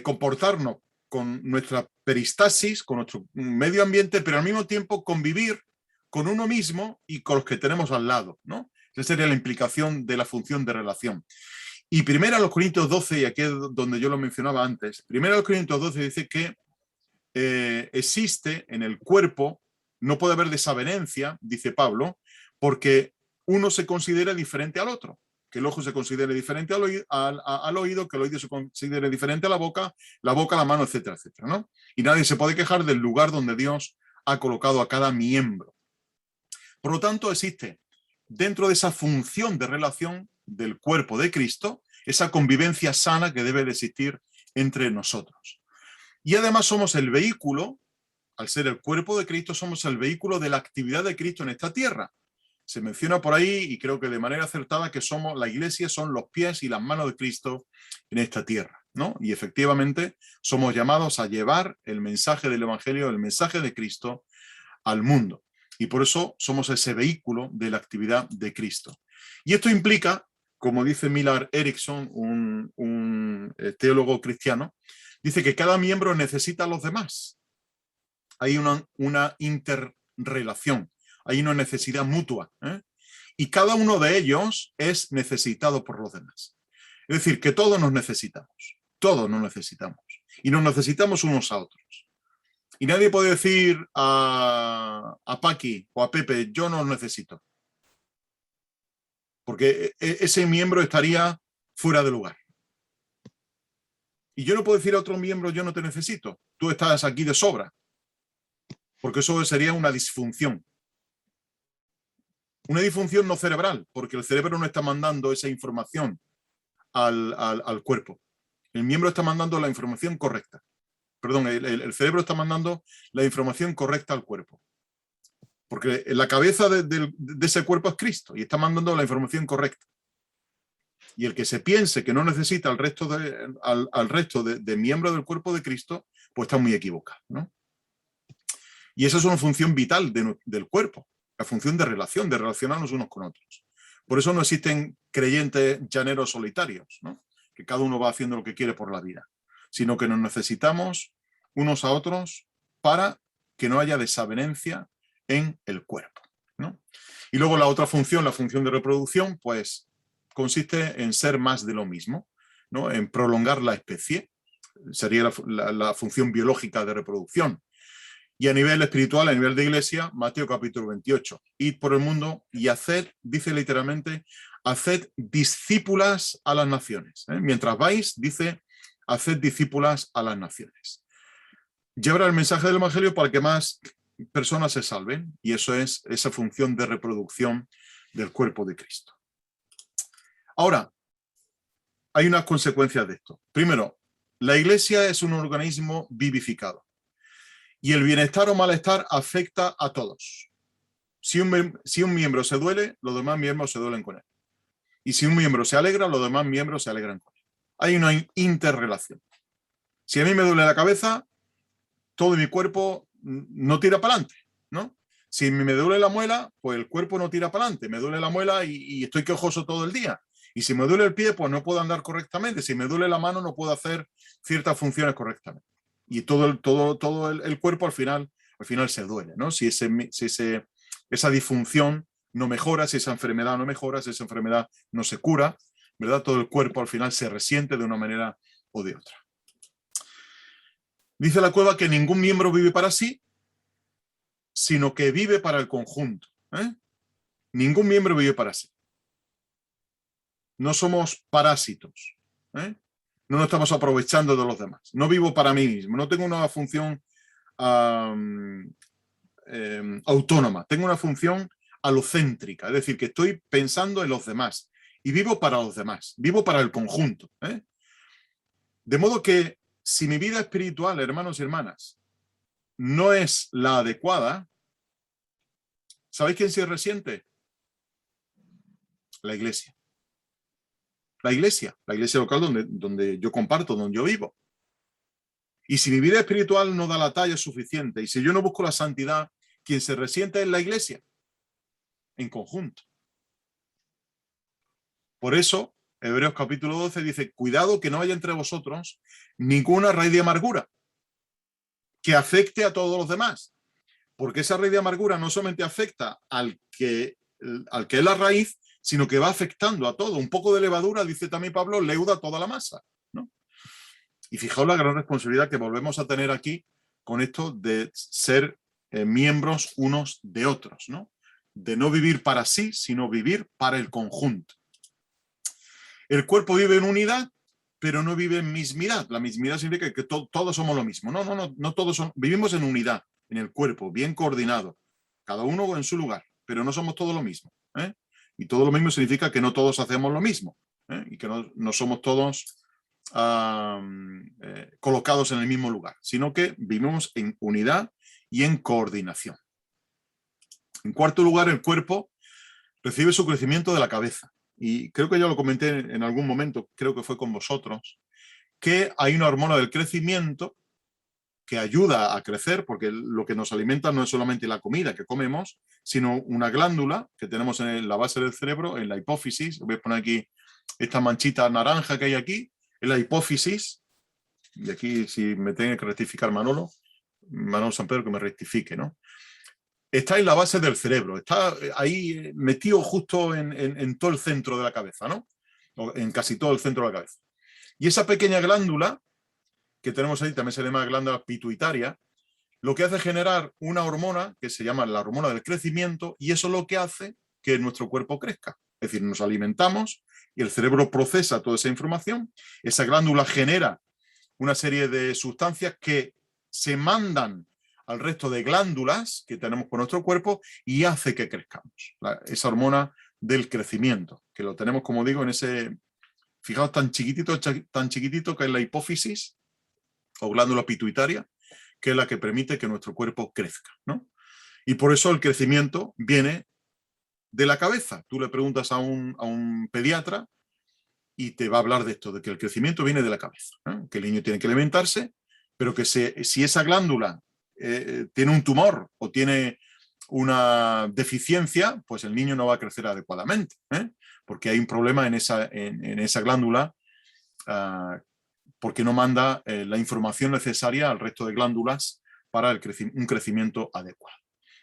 comportarnos con nuestra peristasis, con nuestro medio ambiente, pero al mismo tiempo convivir con uno mismo y con los que tenemos al lado, ¿no? Esa sería la implicación de la función de relación. Y 1 Corintios 12, y aquí es donde yo lo mencionaba antes, 1 Corintios 12 dice que existe en el cuerpo, no puede haber desavenencia, dice Pablo, porque uno se considera diferente al otro, que el ojo se considere diferente al oído, que el oído se considere diferente a la boca, a la mano, etcétera, etcétera, ¿no? Y nadie se puede quejar del lugar donde Dios ha colocado a cada miembro. Por lo tanto, existe dentro de esa función de relación del cuerpo de Cristo, esa convivencia sana que debe de existir entre nosotros. Y además somos el vehículo, al ser el cuerpo de Cristo, somos el vehículo de la actividad de Cristo en esta tierra. Se menciona por ahí, y creo que de manera acertada, que la Iglesia son los pies y las manos de Cristo en esta tierra, ¿no? Y efectivamente somos llamados a llevar el mensaje del Evangelio, el mensaje de Cristo al mundo. Y por eso somos ese vehículo de la actividad de Cristo. Y esto implica, como dice Millard Erickson, un teólogo cristiano, dice que cada miembro necesita a los demás. Hay una interrelación, hay una necesidad mutua, ¿eh? Y cada uno de ellos es necesitado por los demás. Es decir, que todos nos necesitamos, y nos necesitamos unos a otros. Y nadie puede decir a Paqui o a Pepe, yo no os necesito, porque ese miembro estaría fuera de lugar. Y yo no puedo decir a otro miembro, yo no te necesito, tú estás aquí de sobra, porque eso sería una disfunción. Una disfunción no cerebral, porque el cerebro no está mandando esa información al cuerpo. El miembro está mandando la información correcta. Perdón, el cerebro está mandando la información correcta al cuerpo. Porque la cabeza de ese cuerpo es Cristo y está mandando la información correcta. Y el que se piense que no necesita al resto de miembros del cuerpo de Cristo, pues está muy equivocado, ¿no? Y esa es una función vital del cuerpo, la función de relación, de relacionarnos unos con otros. Por eso no existen creyentes llaneros solitarios, ¿no? Que cada uno va haciendo lo que quiere por la vida, sino que nos necesitamos unos a otros para que no haya desavenencia en el cuerpo, ¿no? Y luego la otra función, la función de reproducción, pues consiste en ser más de lo mismo, ¿no? En prolongar la especie, sería la función biológica de reproducción. Y a nivel espiritual, a nivel de iglesia, Mateo capítulo 28, id por el mundo y haced, dice literalmente, haced discípulas a las naciones. Mientras vais, dice, haced discípulas a las naciones. Llevar el mensaje del Evangelio para que más personas se salven, y eso es esa función de reproducción del cuerpo de Cristo. Ahora, hay unas consecuencias de esto. Primero, la iglesia es un organismo vivificado. Y el bienestar o malestar afecta a todos. Si un miembro se duele, los demás miembros se duelen con él. Y si un miembro se alegra, los demás miembros se alegran con él. Hay una interrelación. Si a mí me duele la cabeza, todo mi cuerpo no tira para adelante, ¿no? Si me duele la muela, pues el cuerpo no tira para adelante. Me duele la muela y estoy quejoso todo el día. Y si me duele el pie, pues no puedo andar correctamente. Si me duele la mano, no puedo hacer ciertas funciones correctamente. Y todo el cuerpo al final se duele, ¿no? Si esa disfunción no mejora, si esa enfermedad no mejora, si esa enfermedad no se cura, ¿verdad? Todo el cuerpo al final se resiente de una manera o de otra. Dice la Cueva que ningún miembro vive para sí, sino que vive para el conjunto, ¿eh? Ningún miembro vive para sí. No somos parásitos, ¿eh? no nos estamos aprovechando de los demás. No vivo para mí mismo, no tengo una función autónoma, tengo una función alocéntrica, es decir, que estoy pensando en los demás y vivo para los demás, vivo para el conjunto. De modo que si mi vida espiritual, hermanos y hermanas, no es la adecuada, ¿sabéis quién se resiente? La iglesia. La iglesia local donde yo comparto, donde yo vivo. Y si mi vida espiritual no da la talla suficiente, y si yo no busco la santidad, quien se resiente es la iglesia, en conjunto. Por eso, Hebreos capítulo 12 dice, cuidado que no haya entre vosotros ninguna raíz de amargura que afecte a todos los demás. Porque esa raíz de amargura no solamente afecta al que es la raíz, sino que va afectando a todo. Un poco de levadura, dice también Pablo, leuda toda la masa, ¿no? Y fijaos la gran responsabilidad que volvemos a tener aquí con esto de ser miembros unos de otros, ¿no? De no vivir para sí, sino vivir para el conjunto. El cuerpo vive en unidad, pero no vive en mismidad. La mismidad significa que todos somos lo mismo. No todos vivimos en unidad, en el cuerpo, bien coordinado, cada uno en su lugar, pero no somos todos lo mismo. Y todo lo mismo significa que no todos hacemos lo mismo, y que no somos todos colocados en el mismo lugar, sino que vivimos en unidad y en coordinación. En cuarto lugar, el cuerpo recibe su crecimiento de la cabeza. Y creo que ya lo comenté en algún momento, creo que fue con vosotros, que hay una hormona del crecimiento que ayuda a crecer, porque lo que nos alimenta no es solamente la comida que comemos, sino una glándula que tenemos en la base del cerebro, en la hipófisis. Voy a poner aquí esta manchita naranja que hay aquí, en la hipófisis, y aquí si me tiene que rectificar Manolo San Pedro que me rectifique, ¿no? Está en la base del cerebro, está ahí metido justo en todo el centro de la cabeza, ¿no? O en casi todo el centro de la cabeza. Y esa pequeña glándula que tenemos ahí, también se llama glándula pituitaria, lo que hace es generar una hormona que se llama la hormona del crecimiento, y eso es lo que hace que nuestro cuerpo crezca. Es decir, nos alimentamos y el cerebro procesa toda esa información, esa glándula genera una serie de sustancias que se mandan al resto de glándulas que tenemos por nuestro cuerpo y hace que crezcamos. Esa hormona del crecimiento, que lo tenemos, como digo, en ese, fijaos, tan chiquitito que es la hipófisis o glándula pituitaria, que es la que permite que nuestro cuerpo crezca, ¿no? Y por eso el crecimiento viene de la cabeza. Tú le preguntas a un pediatra y te va a hablar de esto, de que el crecimiento viene de la cabeza, ¿no? Que el niño tiene que alimentarse, pero que si esa glándula tiene un tumor o tiene una deficiencia, pues el niño no va a crecer adecuadamente, porque hay un problema en esa glándula, porque no manda la información necesaria al resto de glándulas para un crecimiento adecuado.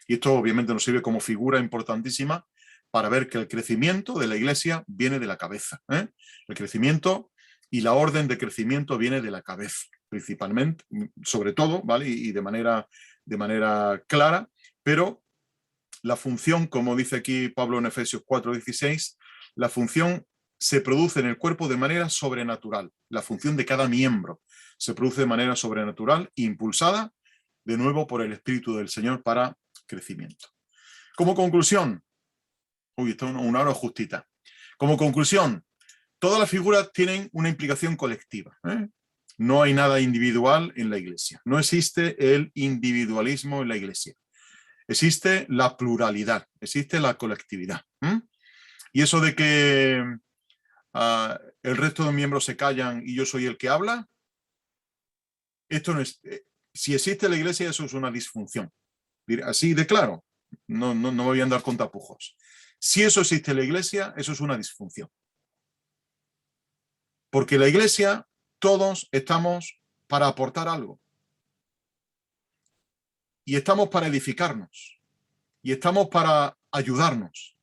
Y esto obviamente nos sirve como figura importantísima para ver que el crecimiento de la iglesia viene de la cabeza. El crecimiento y la orden de crecimiento viene de la cabeza, principalmente, sobre todo, ¿vale? Y de manera clara, pero la función, como dice aquí Pablo en Efesios 4:16, la función se produce en el cuerpo de manera sobrenatural. La función de cada miembro se produce de manera sobrenatural, impulsada de nuevo por el Espíritu del Señor para crecimiento. Como conclusión, está una hora justita. Como conclusión, todas las figuras tienen una implicación colectiva. No hay nada individual en la iglesia. No existe el individualismo en la iglesia. Existe la pluralidad, existe la colectividad. Y eso de que el resto de miembros se callan y yo soy el que habla, esto no es. Si existe la iglesia, eso es una disfunción. Así de claro, no me voy a andar con tapujos. Si eso existe en la iglesia, eso es una disfunción. Porque la iglesia, todos estamos para aportar algo. Y estamos para edificarnos. Y estamos para ayudarnos.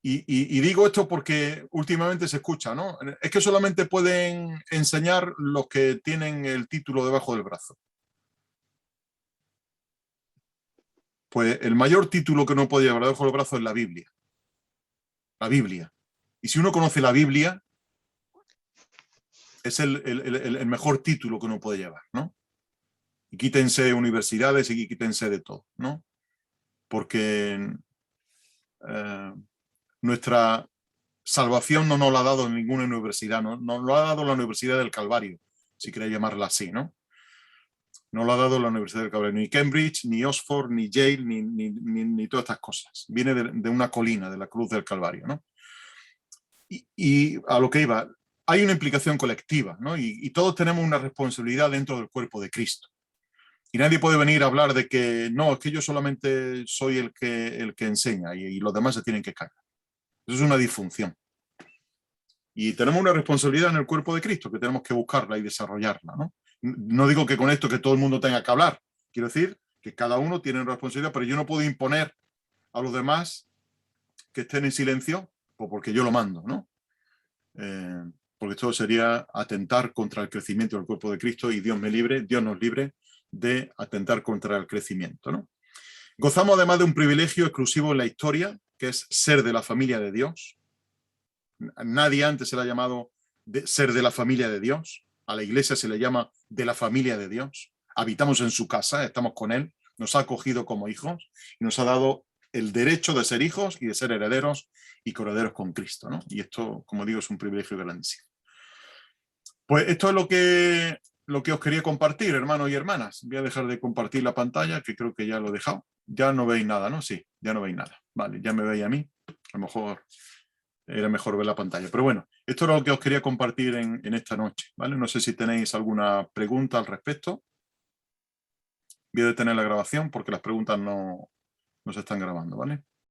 Y digo esto porque últimamente se escucha, ¿no? Es que solamente pueden enseñar los que tienen el título debajo del brazo. Pues el mayor título que uno puede llevar debajo del brazo es la Biblia. La Biblia. Y si uno conoce la Biblia, es el mejor título que uno puede llevar, ¿no? Y quítense universidades y quítense de todo, ¿no? Porque nuestra salvación no nos la ha dado ninguna universidad, no nos lo ha dado la Universidad del Calvario, si queréis llamarla así, ¿no? No lo ha dado la Universidad del Calvario, ni Cambridge, ni Oxford, ni Yale, ni todas estas cosas. Viene de una colina, de la cruz del Calvario, ¿no? Y a lo que iba, hay una implicación colectiva, ¿no? Y todos tenemos una responsabilidad dentro del cuerpo de Cristo. Y nadie puede venir a hablar de que no, es que yo solamente soy el que enseña y los demás se tienen que callar. Eso es una disfunción. Y tenemos una responsabilidad en el cuerpo de Cristo que tenemos que buscarla y desarrollarla, ¿no? No digo que con esto que todo el mundo tenga que hablar. Quiero decir que cada uno tiene una responsabilidad, pero yo no puedo imponer a los demás que estén en silencio pues porque yo lo mando, ¿no? Porque esto sería atentar contra el crecimiento del cuerpo de Cristo y Dios nos libre de atentar contra el crecimiento, ¿no? Gozamos además de un privilegio exclusivo en la historia, que es ser de la familia de Dios. Nadie antes se le ha llamado ser de la familia de Dios. A la iglesia se le llama de la familia de Dios. Habitamos en su casa, estamos con él, nos ha acogido como hijos y nos ha dado el derecho de ser hijos y de ser herederos y coherederos con Cristo, ¿no? Y esto, como digo, es un privilegio grandísimo. Pues esto es lo que os quería compartir, hermanos y hermanas. Voy a dejar de compartir la pantalla, que creo que ya lo he dejado. Ya no veis nada, ¿no? Sí, ya no veis nada. Vale, ya me veis a mí. A lo mejor era mejor ver la pantalla. Pero bueno, esto es lo que os quería compartir en esta noche, ¿vale? No sé si tenéis alguna pregunta al respecto. Voy a detener la grabación porque las preguntas no se están grabando, ¿vale?